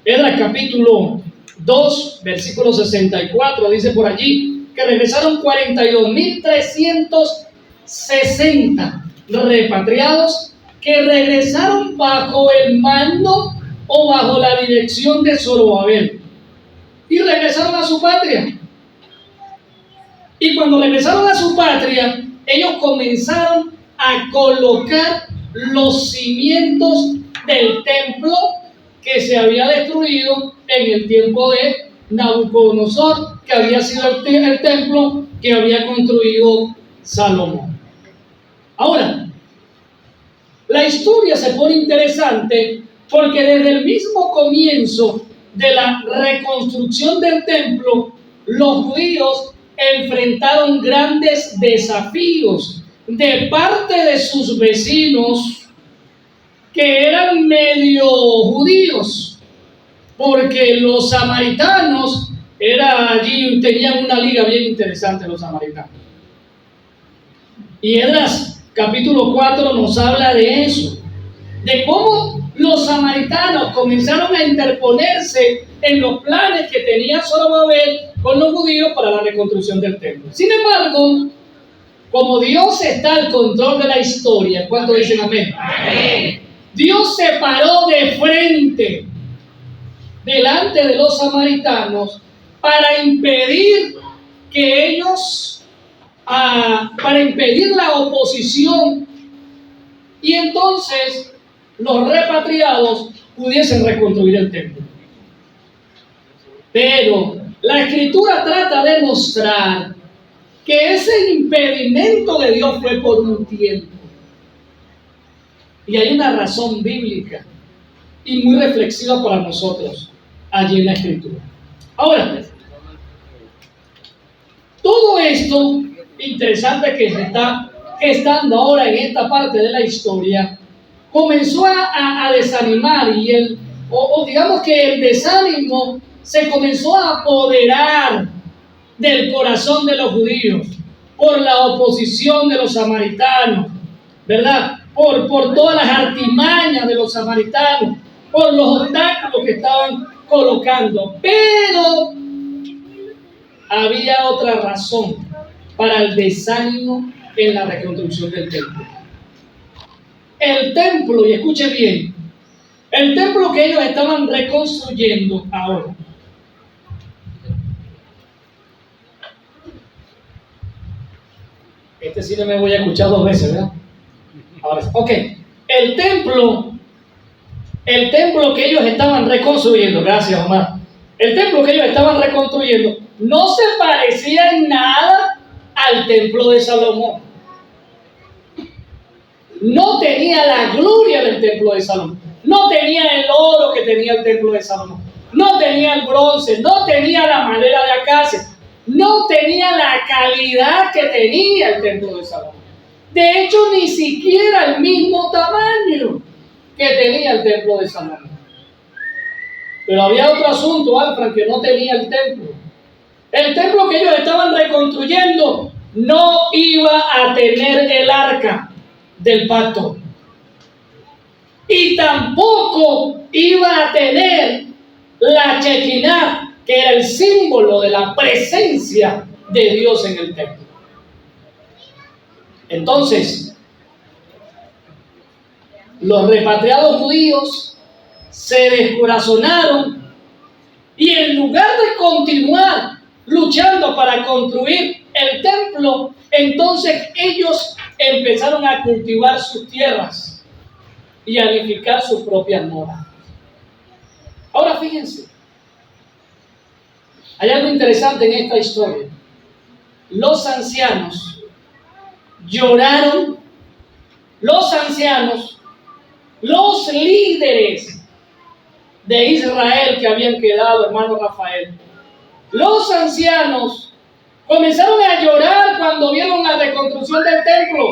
Esdras capítulo 2, versículo 64, dice por allí que regresaron 42.360 repatriados que regresaron bajo el mando o bajo la dirección de Zorobabel y regresaron a su patria. Y cuando regresaron a su patria, ellos comenzaron a colocar los cimientos del templo que se había destruido en el tiempo de Nabucodonosor, que había sido el templo que había construido Salomón. Ahora, la historia se pone interesante porque desde el mismo comienzo de la reconstrucción del templo, los judíos enfrentaron grandes desafíos de parte de sus vecinos que eran medio judíos, porque los samaritanos tenían una liga bien interesante, los samaritanos. Y Esdras capítulo 4 nos habla de eso, de cómo los samaritanos comenzaron a interponerse en los planes que tenía Zorobabel con los judíos para la reconstrucción del templo. Sin embargo, como Dios está al control de la historia, ¿cuántos dicen amén? Amén. Dios se paró de frente delante de los samaritanos para impedir que ellos, para impedir la oposición, y entonces los repatriados pudiesen reconstruir el templo. Pero la Escritura trata de mostrar que ese impedimento de Dios fue por un tiempo. Y hay una razón bíblica y muy reflexiva para nosotros allí en la Escritura. Ahora, todo esto interesante que se está gestando ahora en esta parte de la historia comenzó a desanimar, y digamos que el desánimo se comenzó a apoderar del corazón de los judíos por la oposición de los samaritanos, ¿verdad? Por todas las artimañas de los samaritanos, por los obstáculos que estaban colocando. Pero había otra razón para el desánimo en la reconstrucción del templo. El templo, y escuche bien, el templo que ellos estaban reconstruyendo ahora, este sí no me voy a escuchar 2 veces, ¿verdad? Ahora, ok, el templo que ellos estaban reconstruyendo, gracias Omar, el templo que ellos estaban reconstruyendo no se parecía en nada al templo de Salomón. No tenía la gloria del templo de Salomón, no tenía el oro que tenía el templo de Salomón, no tenía el bronce, no tenía la madera de acacia, no tenía la calidad que tenía el templo de Salomón. De hecho, ni siquiera el mismo tamaño que tenía el templo de Salomón. Pero había otro asunto, Alfred, que no tenía el templo. El templo que ellos estaban reconstruyendo no iba a tener el arca del pacto. Y tampoco iba a tener la Shekinah, que era el símbolo de la presencia de Dios en el templo. Entonces, los repatriados judíos se descorazonaron, y en lugar de continuar luchando para construir el templo, entonces ellos empezaron a cultivar sus tierras y a edificar sus propias moradas. Ahora fíjense, hay algo interesante en esta historia. Los ancianos lloraron, los ancianos, los líderes de Israel que habían quedado, hermano Rafael, los ancianos comenzaron a llorar cuando vieron la reconstrucción del templo.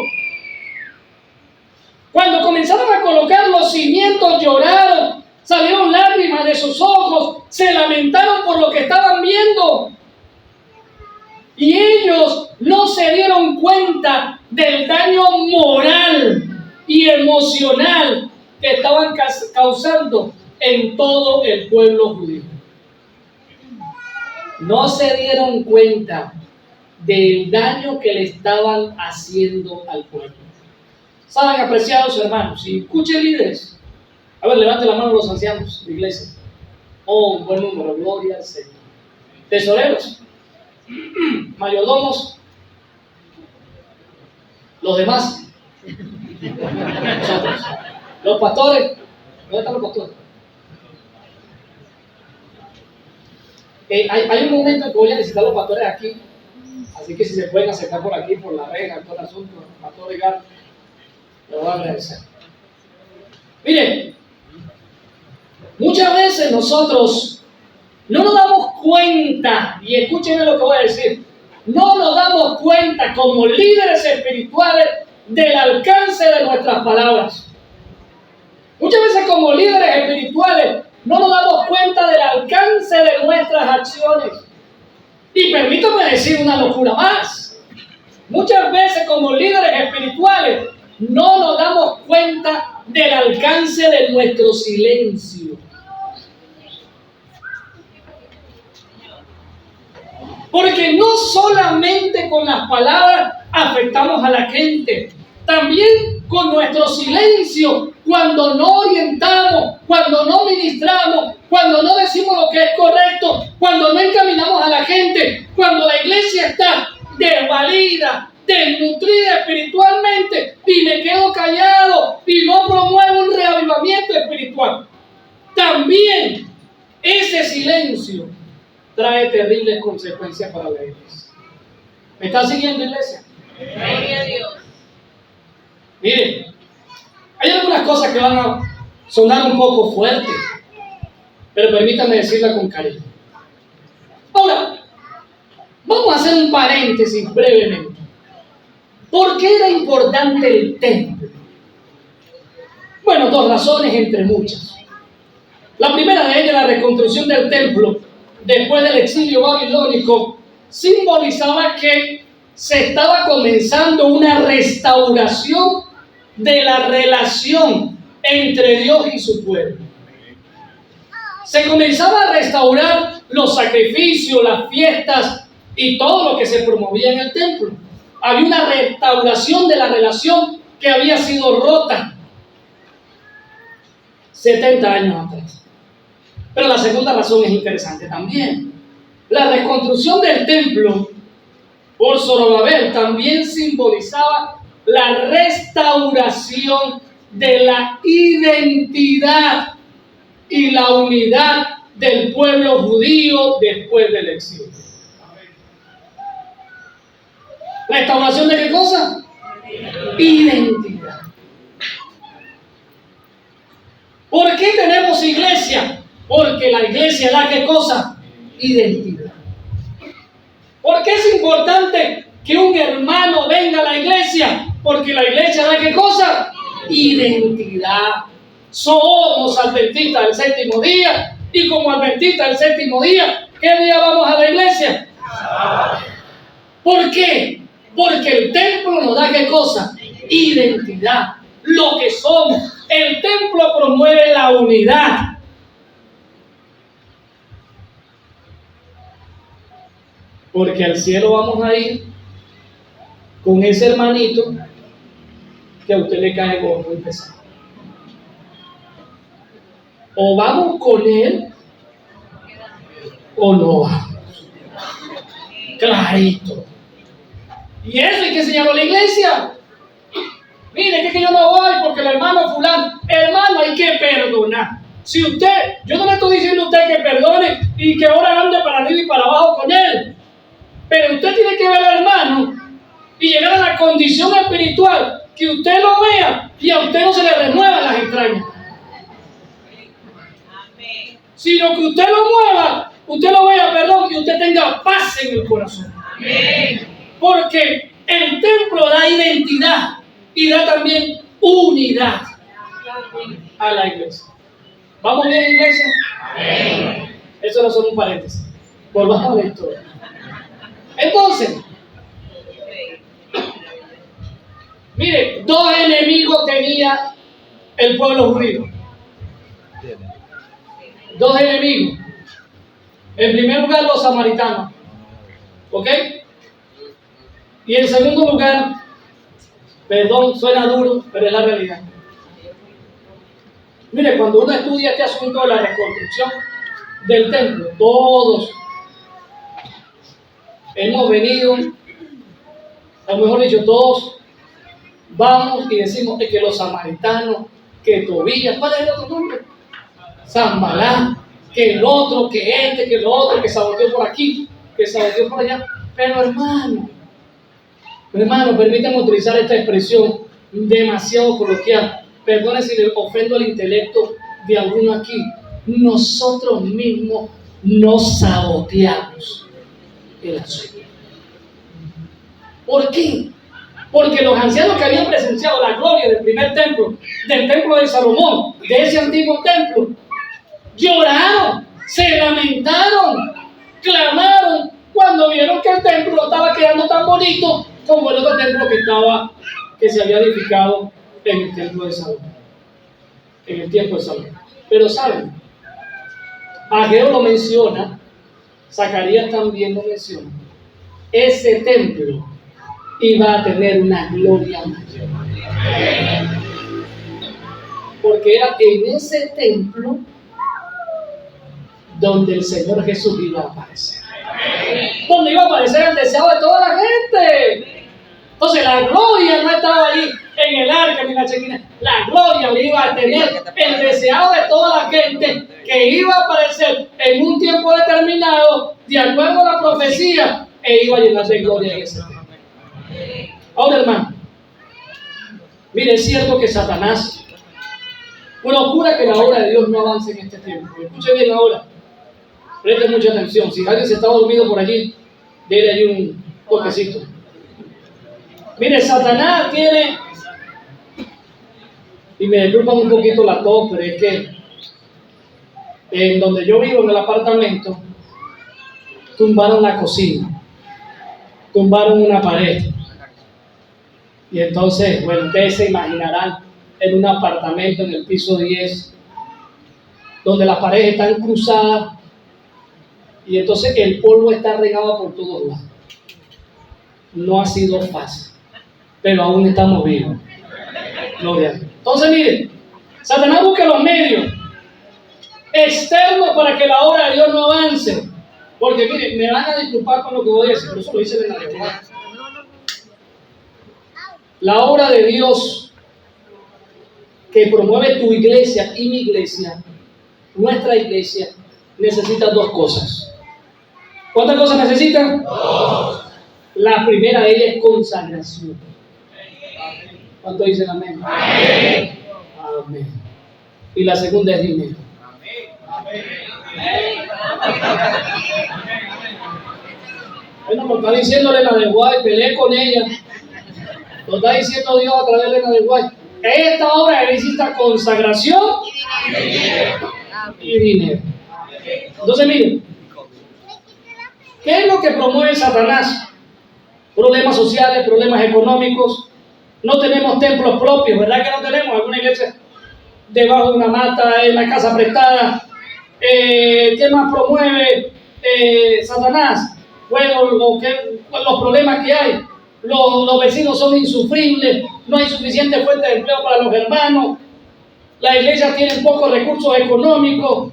Cuando comenzaron a colocar los cimientos, lloraron, salieron lágrimas de sus ojos, se lamentaron por lo que estaban viendo. Y ellos no se dieron cuenta del daño moral y emocional que estaban causando en todo el pueblo judío. No se dieron cuenta del daño que le estaban haciendo al pueblo. ¿Saben, apreciados hermanos? Y escuchen, líderes. A ver, levante la mano los ancianos de iglesia. Oh, un buen número, gloria al Señor. Tesoreros, mayordomos, los demás, nosotros, los pastores. ¿Dónde están los pastores? Hay un momento en que voy a necesitar los pastores aquí, así que si se pueden acercar por aquí, por la reja, todo el asunto, pastor Edgar, le voy a agradecer. Miren, muchas veces nosotros no nos damos cuenta, y escúchenme lo que voy a decir, no nos damos cuenta como líderes espirituales del alcance de nuestras palabras. Muchas veces como líderes espirituales no nos damos cuenta del alcance de nuestras acciones. Y permítame decir una locura más. muchas veces como líderes espirituales no nos damos cuenta del alcance de nuestro silencio. Porque no solamente con las palabras afectamos a la gente, también con nuestro silencio, cuando no orientamos, cuando no ministramos, cuando no decimos lo que es correcto, cuando no encaminamos a la gente, cuando la iglesia está desvalida, desnutrida espiritualmente y me quedo callado y no promuevo un reavivamiento espiritual. También ese silencio trae terribles consecuencias para la iglesia. ¿Me están siguiendo, iglesia? Gloria a Dios. Miren, hay algunas cosas que van a sonar un poco fuertes, pero permítanme decirla con cariño. Ahora, vamos a hacer un paréntesis brevemente. ¿Por qué era importante el templo? Bueno, dos razones entre muchas. La primera de ellas, la reconstrucción del templo después del exilio babilónico, simbolizaba que se estaba comenzando una restauración de la relación entre Dios y su pueblo. Se comenzaba a restaurar los sacrificios, las fiestas y todo lo que se promovía en el templo. Había una restauración de la relación que había sido rota 70 años atrás. Pero la segunda razón es interesante también. La reconstrucción del templo por Zorobabel también simbolizaba la restauración de la identidad y la unidad del pueblo judío después del exilio. ¿Restauración de qué cosa? Identidad. ¿Por qué tenemos iglesia? Porque la iglesia da qué cosa? Identidad. ¿Por qué es importante que un hermano venga a la iglesia? Porque la iglesia da qué cosa? Identidad. Somos adventistas del séptimo día, y como adventistas del séptimo día, ¿qué día vamos a la iglesia? ¿Por qué? Porque el templo nos da qué cosa? Identidad. Lo que somos. El templo promueve la unidad. Porque al cielo vamos a ir con ese hermanito que a usted le cae gordo y pesado. O vamos con él o no vamos. Clarito. Y eso hay que enseñarlo a la iglesia. Mire, que yo no voy porque el hermano fulano, hermano, hay que perdonar. Si usted, yo no le estoy diciendo a usted que perdone y que ahora ande para arriba y para abajo con él. Pero usted tiene que ver al hermano y llegar a la condición espiritual que usted lo vea y a usted no se le renuevan las entrañas. Sino que usted lo mueva, usted lo vea, perdón, y usted tenga paz en el corazón. Porque el templo da identidad y da también unidad a la iglesia. ¿Vamos bien, iglesia? Eso no son un paréntesis. Volvamos a la historia. Entonces, mire, dos enemigos tenía el pueblo judío. Dos enemigos. En primer lugar, los samaritanos. ¿Ok? Y en segundo lugar, perdón, suena duro, pero es la realidad. Mire, cuando uno estudia este asunto de la reconstrucción del templo, todos hemos venido, o mejor dicho, todos vamos y decimos que los samaritanos, que Tobías, ¿cuál es el otro nombre? Zambalá, que el otro, que este, que el otro, que saboteó por aquí, que saboteó por allá. Pero hermano, permítanme utilizar esta expresión demasiado coloquial. Perdone si le ofendo el intelecto de alguno aquí. Nosotros mismos nos saboteamos el asunto. ¿Por qué? Porque los ancianos que habían presenciado la gloria del primer templo, del templo de Salomón, de ese antiguo templo, lloraron, se lamentaron, clamaron cuando vieron que el templo estaba quedando tan bonito como el otro templo que se había edificado en el templo de Salomón, en el tiempo de Salomón. Pero saben, Ageo lo menciona, Zacarías también lo menciona. Ese templo iba a tener una gloria mayor, porque era en ese templo donde el Señor Jesús iba a aparecer, donde iba a aparecer el deseado de toda la gente. Entonces la gloria no estaba allí en el arca ni en la chequina, la gloria le iba a tener el deseado de toda la gente, que iba a aparecer en un tiempo determinado, de acuerdo a la profecía, e iba a llenar de gloria en ese templo. Ahora, hermano, mire, es cierto que Satanás procura que la obra de Dios no avance en este tiempo. Escuche bien ahora, preste mucha atención. Si alguien se está dormido por allí, déle allí un toquecito. Mire, Satanás tiene, y me disculpan un poquito la tos, pero es que en donde yo vivo, en el apartamento, tumbaron la cocina, tumbaron una pared. Y entonces, bueno, ustedes se imaginarán en un apartamento en el piso 10, donde las paredes están cruzadas, y entonces el polvo está regado por todos lados. No ha sido fácil, pero aún estamos vivos. Gloria a Dios. Entonces, miren, Satanás busca los medios externos para que la obra de Dios no avance. Porque, miren, me van a disculpar con lo que voy a decir, pero eso lo dice de la Biblia. La obra de Dios que promueve tu iglesia y mi iglesia, nuestra iglesia, necesita dos cosas. ¿Cuántas cosas necesitan? Dos. La primera de ellas es consagración. ¿Cuánto dicen amén? Amén. Amén. Y la segunda es dinero. Amén. Bueno, lo está diciendo Elena de Guay, peleé con ella. Lo está diciendo Dios a través de Elena de Guay. Esta obra necesita consagración y dinero. Entonces, miren, ¿qué es lo que promueve Satanás? Problemas sociales, problemas económicos. No tenemos templos propios, ¿verdad que no tenemos? Alguna iglesia debajo de una mata, en la casa prestada. ¿Qué más promueve Satanás? Bueno, los problemas que hay. Los vecinos son insufribles, no hay suficiente fuente de empleo para los hermanos, las iglesias tienen pocos recursos económicos,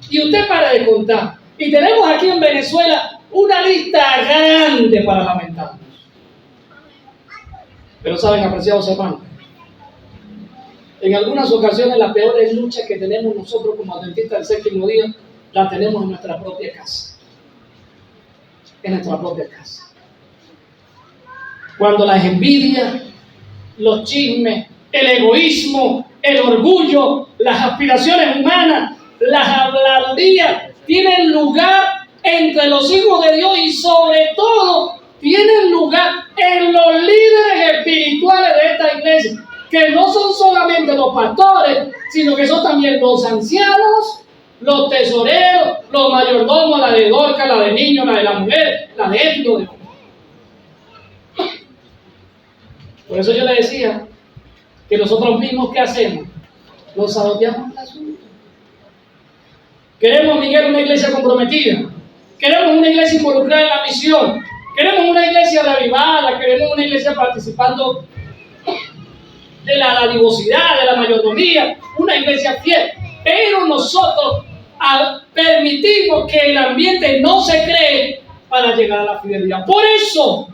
y usted para de contar. Y tenemos aquí en Venezuela una lista grande para lamentarnos. Pero saben, apreciados hermanos, en algunas ocasiones las peores luchas que tenemos nosotros como adventistas del séptimo día, las tenemos en nuestra propia casa. En nuestra propia casa. Cuando las envidias, los chismes, el egoísmo, el orgullo, las aspiraciones humanas, las habladurías tienen lugar entre los hijos de Dios, y sobre todo tienen lugar en los líderes espirituales de esta iglesia, que no son solamente los pastores, sino que son también los ancianos, los tesoreros, los mayordomos, la de Dorca, la de niños, la de la mujer, la de ético, de... Por eso yo le decía que nosotros mismos, ¿qué hacemos? Nos saboteamos el asunto. Queremos, Miguel, una iglesia comprometida. Queremos una iglesia involucrada en la misión. Queremos una iglesia revivada. Queremos una iglesia participando de la dadivosidad, de la mayordomía. Una iglesia fiel. Pero nosotros permitimos que el ambiente no se cree para llegar a la fidelidad. Por eso,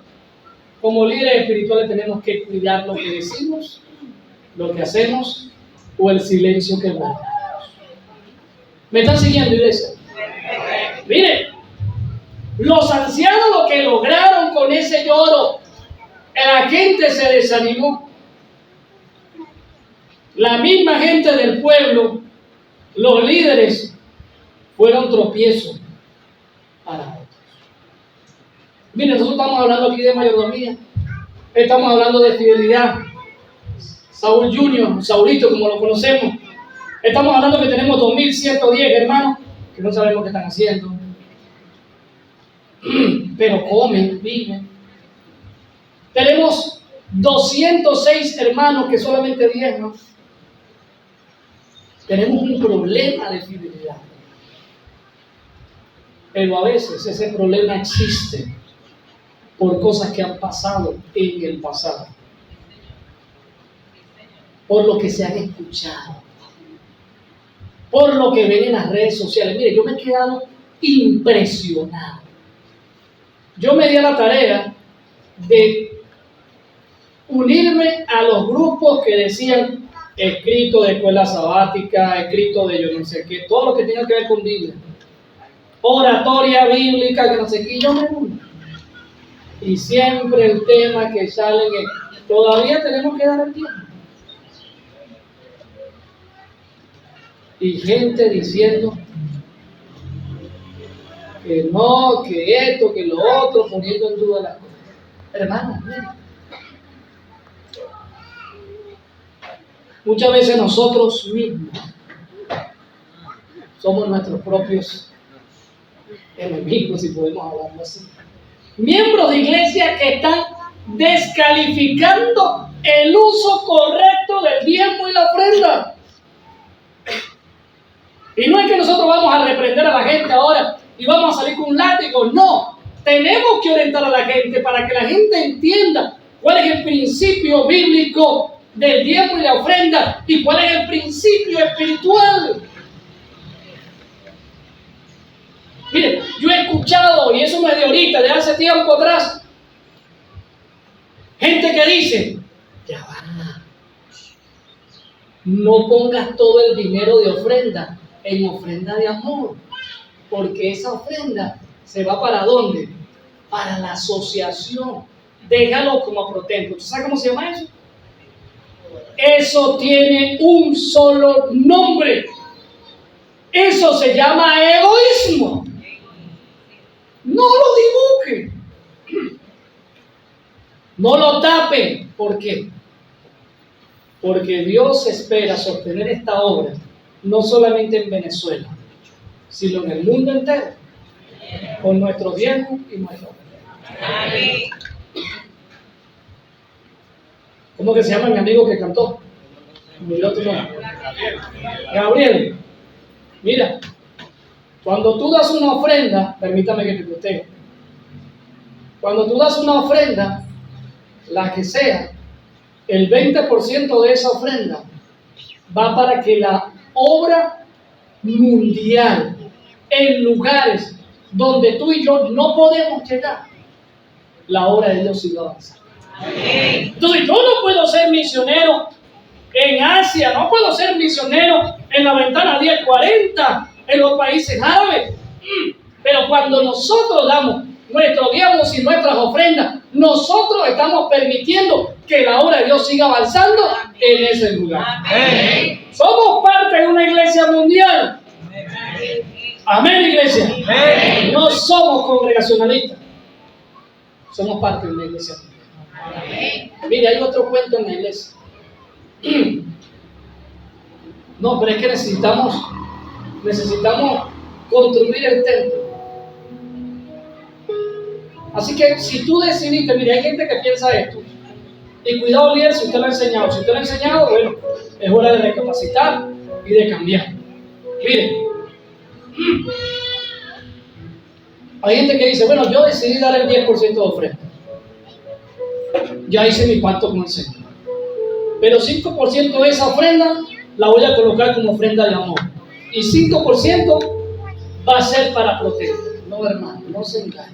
como líderes espirituales, tenemos que cuidar lo que decimos, lo que hacemos o el silencio que guardamos. ¿Me están siguiendo, iglesia? Mire, los ancianos lo que lograron con ese lloro, la gente se desanimó. La misma gente del pueblo, los líderes, fueron tropiezos para otros. Miren, nosotros estamos hablando aquí de mayordomía, estamos hablando de fidelidad. Saúl Junior, Saulito como lo conocemos, estamos hablando que tenemos 2110 hermanos que no sabemos qué están haciendo, pero comen, viven. Tenemos 206 hermanos que solamente diezman. Tenemos un problema de fidelidad. Pero a veces ese problema existe por cosas que han pasado en el pasado, por lo que se han escuchado, por lo que ven en las redes sociales. Mire, yo me he quedado impresionado. Yo me di a la tarea de unirme a los grupos que decían escrito de escuela sabática, escrito de yo no sé qué, todo lo que tenga que ver con Biblia, oratoria bíblica, que no sé qué, yo me uno. Y siempre el tema que sale es, todavía tenemos que dar el tiempo. Y gente diciendo que no, que esto, que lo otro, poniendo en duda las cosas. Hermanos, miren. Muchas veces nosotros mismos somos nuestros propios enemigos, si podemos hablarlo así. Miembros de iglesia que están descalificando el uso correcto del diezmo y la ofrenda. Y no es que nosotros vamos a reprender a la gente ahora y vamos a salir con un látigo, no. Tenemos que orientar a la gente para que la gente entienda cuál es el principio bíblico del diezmo y la ofrenda y cuál es el principio espiritual. Mire, yo he escuchado, y eso no es de ahorita, de hace tiempo atrás, gente que dice, ya va, no pongas todo el dinero de ofrenda en ofrenda de amor, porque esa ofrenda se va ¿para dónde? Para la asociación. Déjalo como protento. ¿Usted sabe cómo se llama eso? Eso tiene un solo nombre. Eso se llama egoísmo. No lo dibuque. No lo tape. ¿Por qué? Porque Dios espera sostener esta obra no solamente en Venezuela, sino en el mundo entero, con nuestro diezmo y nuestra ofrenda. ¿Cómo que se llama mi amigo que cantó? Me olvidó tu nombre. Gabriel. Mira, cuando tú das una ofrenda, permítame que te protege. Cuando tú das una ofrenda, la que sea, el 20% de esa ofrenda va para que la obra mundial, en lugares donde tú y yo no podemos llegar, la obra de Dios siga avanzando. Entonces yo no puedo ser misionero en Asia, no puedo ser misionero en la ventana 1040 en los países árabes, pero cuando nosotros damos nuestros diezmos y nuestras ofrendas, nosotros estamos permitiendo que la obra de Dios siga avanzando en ese lugar. Amén. Somos parte de una iglesia mundial. Amén, iglesia. Amén. No somos congregacionalistas, somos parte de una iglesia mundial. Amén. Mire, hay otro cuento en la iglesia. No, pero es que necesitamos construir el templo. Así que si tú decidiste, mire, hay gente que piensa esto. Y cuidado, líder, si usted lo ha enseñado. Si usted lo ha enseñado, bueno, es hora de recapacitar y de cambiar. Mire, hay gente que dice, bueno, yo decidí dar el 10% de ofrenda. Ya hice mi pacto con el Señor. Pero 5% de esa ofrenda la voy a colocar como ofrenda de amor. Y 5% va a ser para proteger. No, hermano, no se engañe.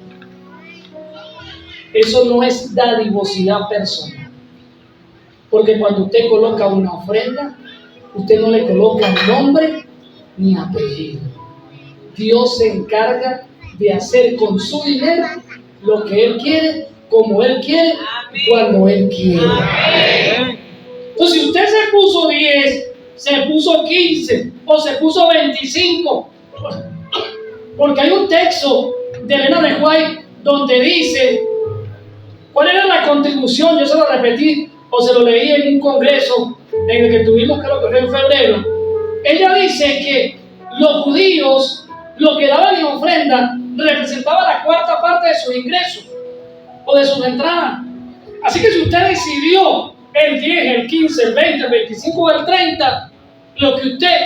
Eso no es dadivosidad personal. Porque cuando usted coloca una ofrenda, usted no le coloca nombre ni apellido. Dios se encarga de hacer con su dinero lo que Él quiere, como Él quiere, cuando Él quiere. Entonces, si usted se puso 10, se puso 15 o se puso 25, porque hay un texto de Elena de White donde dice cuál era la contribución. Yo se lo repetí o se lo leí en un congreso en el que tuvimos, creo que fue en febrero. Ella dice que los judíos lo que daban en ofrenda representaba la cuarta parte de sus ingresos o de sus entradas. Así que si usted decidió el 10, el 15, el 20, el 25 o el 30, lo que usted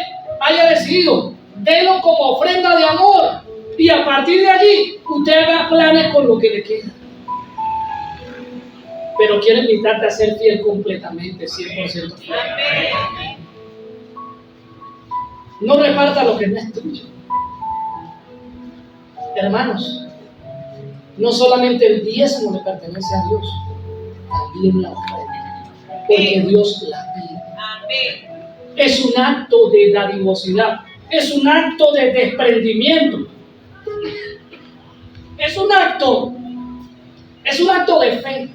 haya decidido, délo como ofrenda de amor. Y a partir de allí, usted haga planes con lo que le queda. Pero quiero invitarte a ser fiel completamente, 100% fiel. No reparta lo que no es tuyo. Hermanos, no solamente el diezmo le pertenece a Dios, también la ofrenda, porque Dios la pide. Es un acto de dadivosidad, es un acto de desprendimiento, es un acto de fe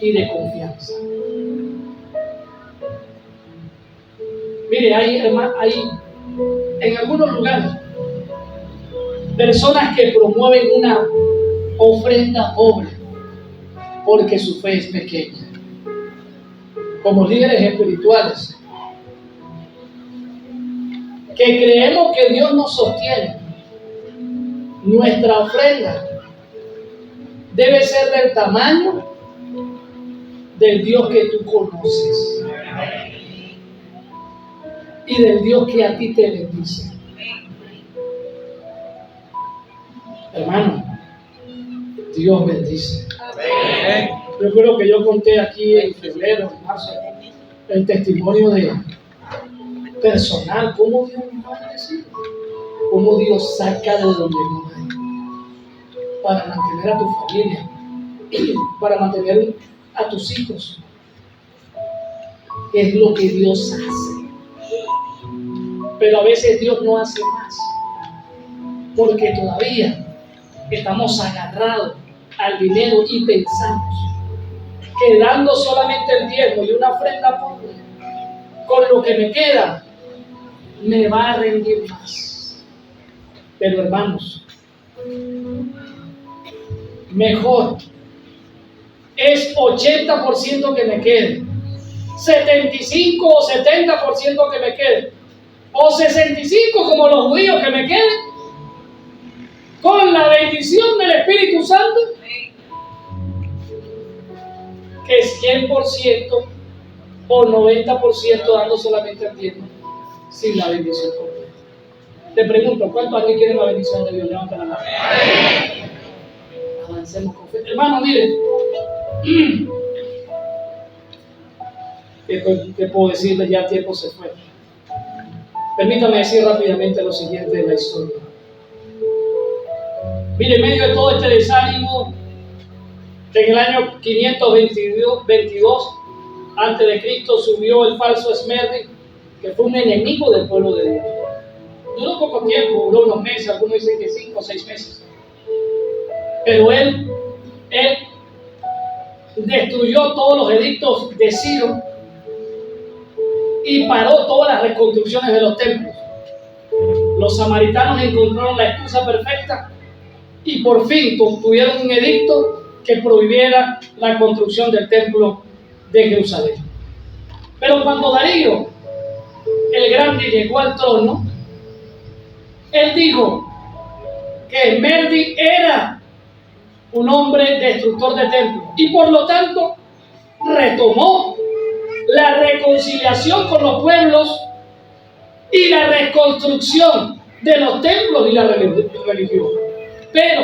y de confianza. Mire, hay en algunos lugares personas que promueven una ofrenda pobre porque su fe es pequeña. Como líderes espirituales que creemos que Dios nos sostiene, nuestra ofrenda debe ser del tamaño del Dios que tú conoces y del Dios que a ti te bendice. Hermano, Dios bendice. Yo creo que yo conté aquí en febrero, en marzo, el testimonio de personal, cómo Dios nos va a bendecir, cómo Dios saca de donde no hay, para mantener a tu familia, para mantener a tus hijos. Es lo que Dios hace. Pero a veces Dios no hace más, porque todavía estamos agarrados al dinero y pensamos que dando solamente el diezmo y una ofrenda pobre, con lo que me queda, me va a rendir más. Pero hermanos, mejor es 80% que me quede, 75 o 70% que me quede, o 65 como los judíos que me queden, con la bendición del Espíritu Santo, que es 100% o 90% dando solamente el diezmo, sin la bendición completa. Te pregunto, ¿cuántos aquí quieren la bendición de Dios? Levanta la mano. Avancemos con fe. Hermano, miren, ¿qué puedo decirles? Ya el tiempo se fue. Permítame decir rápidamente lo siguiente de la historia. Mire, en medio de todo este desánimo, en el año 522 a.C. subió el falso Esmerdi, que fue un enemigo del pueblo de Dios. Duró poco tiempo, duró unos meses, algunos dicen que 5 o 6 meses. Pero él destruyó todos los edictos de Ciro y paró todas las reconstrucciones de los templos. Los samaritanos encontraron la excusa perfecta y por fin tuvieron un edicto que prohibiera la construcción del templo de Jerusalén. Pero cuando Darío el Grande llegó al trono, él dijo que Esmerdi era un hombre destructor de templos y por lo tanto retomó la reconciliación con los pueblos y la reconstrucción de los templos y la religión. Pero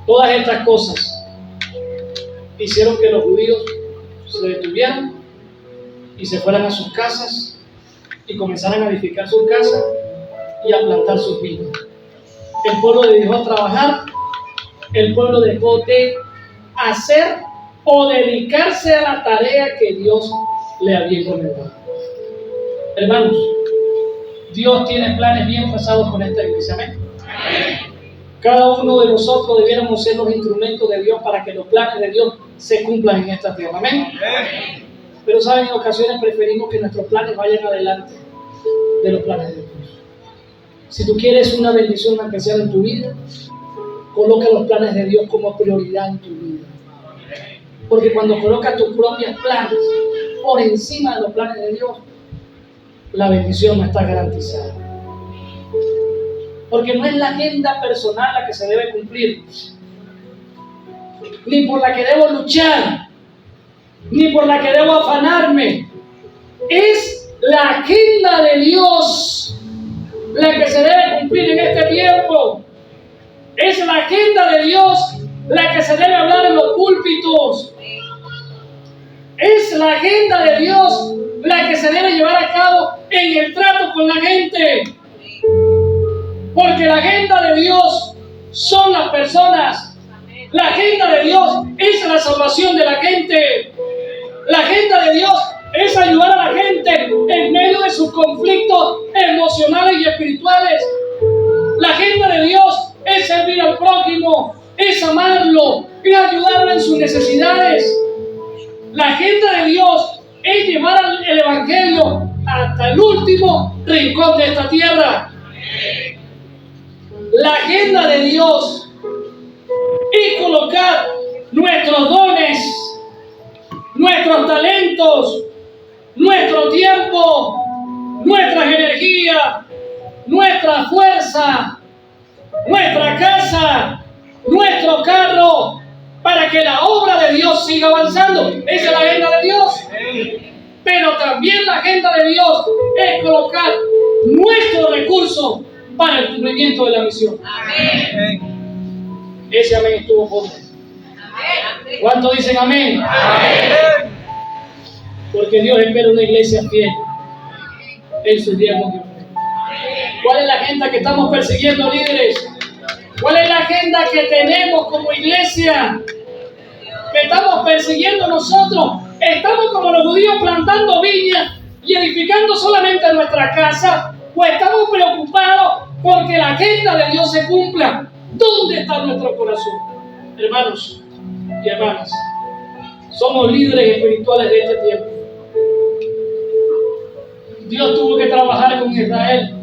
todas estas cosas hicieron que los judíos se detuvieran y se fueran a sus casas y comenzaran a edificar sus casas y a plantar sus viñas. El pueblo dejó de trabajar, el pueblo dejó de hacer o dedicarse a la tarea que Dios le había encomendado. Hermanos, Dios tiene planes bien trazados con esta iglesia. Amén. Cada uno de nosotros debiéramos ser los instrumentos de Dios para que los planes de Dios se cumplan en esta tierra. Amén. Pero saben, en ocasiones preferimos que nuestros planes vayan adelante de los planes de Dios. Si tú quieres una bendición especial en tu vida, coloca los planes de Dios como prioridad en tu vida. Porque cuando colocas tus propios planes por encima de los planes de Dios, la bendición no está garantizada. Porque no es la agenda personal la que se debe cumplir, ni por la que debo luchar, ni por la que debo afanarme. Es la agenda de Dios la que se debe cumplir en este tiempo. Es la agenda de Dios la que se debe hablar en los púlpitos. Es la agenda de Dios la que se debe llevar a cabo en el trato con la gente. Porque la agenda de Dios son las personas. La agenda de Dios es la salvación de la gente. La agenda de Dios es ayudar a la gente en medio de sus conflictos emocionales y espirituales. La agenda de Dios es servir al prójimo, es amarlo, es ayudarlo en sus necesidades. La agenda de Dios es llevar el Evangelio hasta el último rincón de esta tierra. La agenda de Dios es colocar nuestros dones, nuestros talentos, nuestro tiempo, nuestras energías, nuestra fuerza, nuestra casa, nuestro carro, para que la obra de Dios siga avanzando. Esa es la agenda de Dios. Pero también la agenda de Dios es colocar nuestros recursos para el cumplimiento de la misión. Amén. Ese amén estuvo fuerte. ¿Cuántos dicen amén? Amén. Porque Dios espera una iglesia fiel en sus días. ¿Cuál es la agenda que estamos persiguiendo, líderes? ¿Cuál es la agenda que tenemos como iglesia? ¿Que estamos persiguiendo nosotros? ¿Estamos como los judíos plantando viñas y edificando solamente nuestra casa? ¿O estamos preocupados porque la agenda de Dios se cumpla? ¿Dónde está nuestro corazón? Hermanos y hermanas, somos líderes espirituales de este tiempo. Dios tuvo que trabajar con Israel.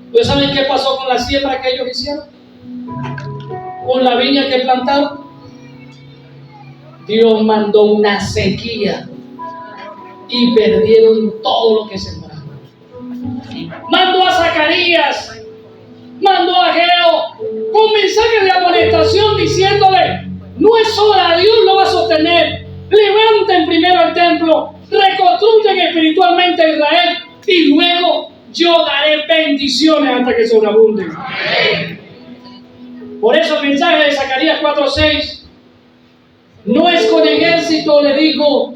¿Ustedes saben qué pasó con la siembra que ellos hicieron? Con la viña que plantaron. Dios mandó una sequía y perdieron todo lo que sembraron. Mandó a Zacarías, mandó a Ageo con mensajes de amonestación diciéndole: no es hora, Dios lo va a sostener. Levanten primero el templo, reconstruyan espiritualmente a Israel y luego yo daré bendiciones hasta que sobreabunden. Por eso el mensaje de Zacarías 4:6 no es con ejército, le digo.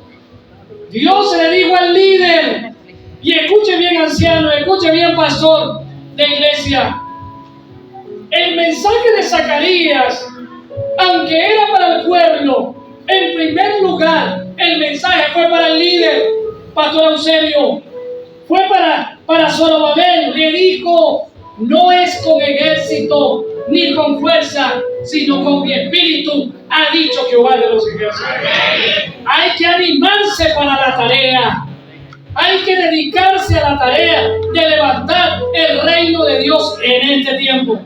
Dios se le dijo al líder, y escuche bien, anciano, escuche bien, pastor de iglesia. El mensaje de Zacarías, aunque era para el pueblo, en primer lugar, el mensaje fue para el líder, pastor Eusebio. Fue para Zorobabel. Le dijo: no es con ejército ni con fuerza, sino con mi espíritu, ha dicho Jehová de los ejércitos. Hay que animarse para la tarea. Hay que dedicarse a la tarea de levantar el reino de Dios en este tiempo.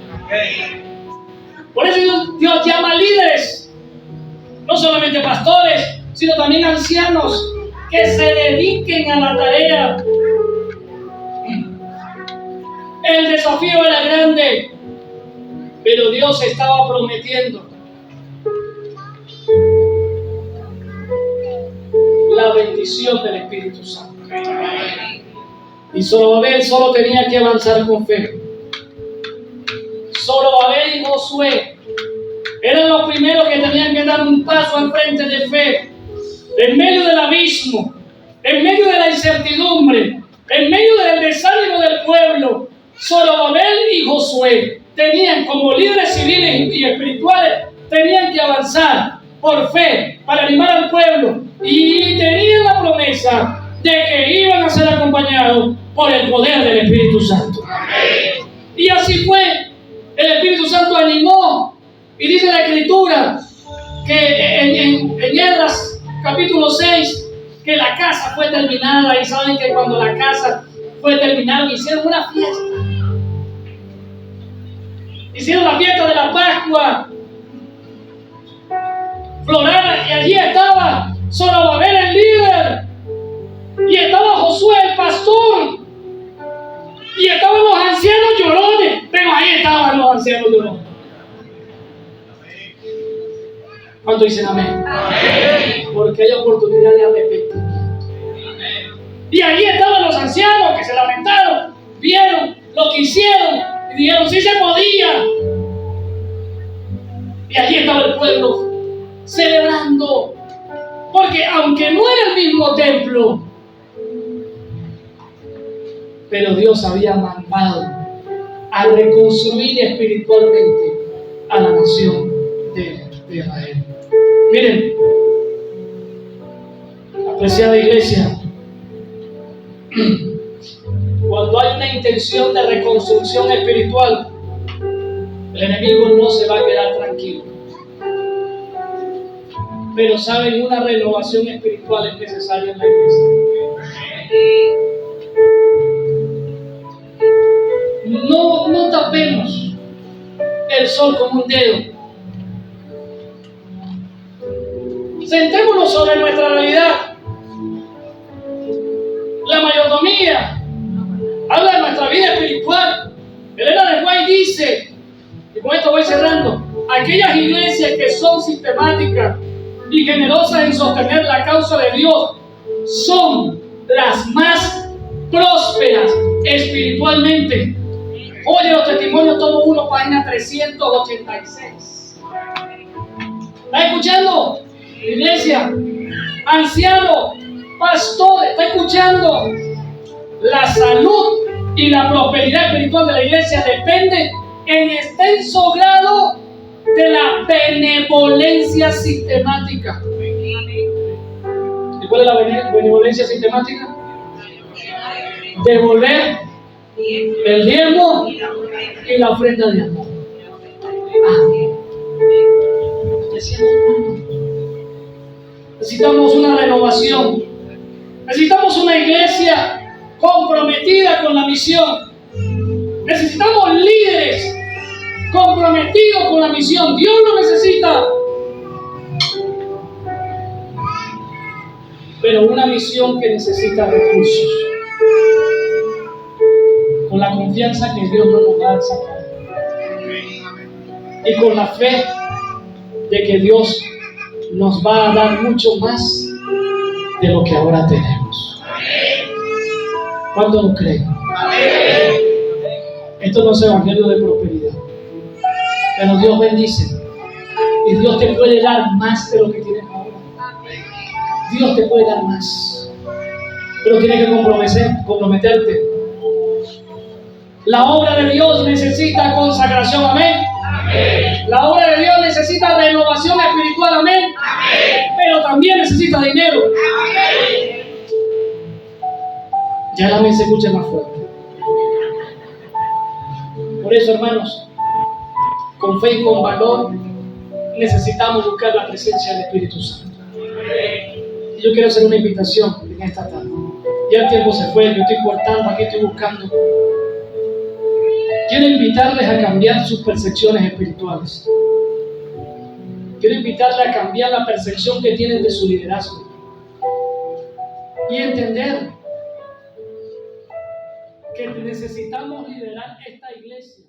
Por eso Dios llama a líderes, no solamente pastores, sino también ancianos, que se dediquen a la tarea. El desafío era grande, pero Dios estaba prometiendo la bendición del Espíritu Santo. Y Zorobabel solo tenía que avanzar con fe. Zorobabel y Josué eran los primeros que tenían que dar un paso al frente de fe, en medio del abismo, en medio de la incertidumbre, en medio del desánimo del pueblo. Zorobabel y Josué tenían, como líderes civiles y espirituales, tenían que avanzar por fe para animar al pueblo, y tenían la promesa de que iban a ser acompañados por el poder del Espíritu Santo. Y así fue. El Espíritu Santo animó, y dice la Escritura que en Esdras capítulo 6 que la casa fue terminada, y saben que cuando la casa fue terminada hicieron una fiesta. Hicieron la fiesta de la Pascua floral, y allí estaba Zorobabel el líder, y estaba Josué el pastor, y estaban los ancianos llorones, pero ahí estaban los ancianos llorones. ¿Cuánto dicen amén? Porque hay oportunidad de arrepentimiento. Y allí estaban los ancianos que se lamentaron, vieron lo que hicieron y dijeron, sí se podía. Y allí estaba el pueblo celebrando, porque aunque no era el mismo templo, pero Dios había mandado a reconstruir espiritualmente a la nación de Israel. Miren, apreciada iglesia, cuando hay una intención de reconstrucción espiritual, el enemigo no se va a quedar tranquilo. Pero saben, una renovación espiritual es necesaria en la iglesia. No tapemos el sol con un dedo. Centrémonos sobre nuestra realidad. La mayordomía habla de nuestra vida espiritual. Elena de White dice, y con esto voy cerrando, aquellas iglesias que son sistemáticas y generosas en sostener la causa de Dios son las más prósperas espiritualmente. Oye, los testimonios, tomo uno, página 386. ¿Está escuchando? Iglesia, anciano, pastor, ¿está escuchando? La salud y la prosperidad espiritual de la iglesia depende en extenso grado de la benevolencia sistemática. ¿Y cuál es la benevolencia sistemática? Devolver el diezmo y la ofrenda de amor. Necesitamos una renovación. Necesitamos una iglesia comprometida con la misión. Necesitamos líderes comprometidos con la misión. Dios lo necesita. Pero una misión que necesita recursos. Con la confianza que Dios no nos va a sacar. Y con la fe de que Dios nos va a dar mucho más de lo que ahora tenemos. ¿Cuánto lo creen? Esto no es evangelio de prosperidad. Pero Dios bendice. Y Dios te puede dar más de lo que tienes ahora. Dios te puede dar más. Pero tienes que comprometerte. La obra de Dios necesita consagración. Amén. La obra de Dios necesita renovación espiritual. Amén. Pero también necesita dinero. Ya el amén se escucha más fuerte. Por eso, hermanos, con fe y con valor necesitamos buscar la presencia del Espíritu Santo. Y yo quiero hacer una invitación en esta tarde. Ya el tiempo se fue, yo estoy cortando, aquí estoy buscando. Quiero invitarles a cambiar sus percepciones espirituales. Quiero invitarles a cambiar la percepción que tienen de su liderazgo. Y entender que necesitamos liderar esta iglesia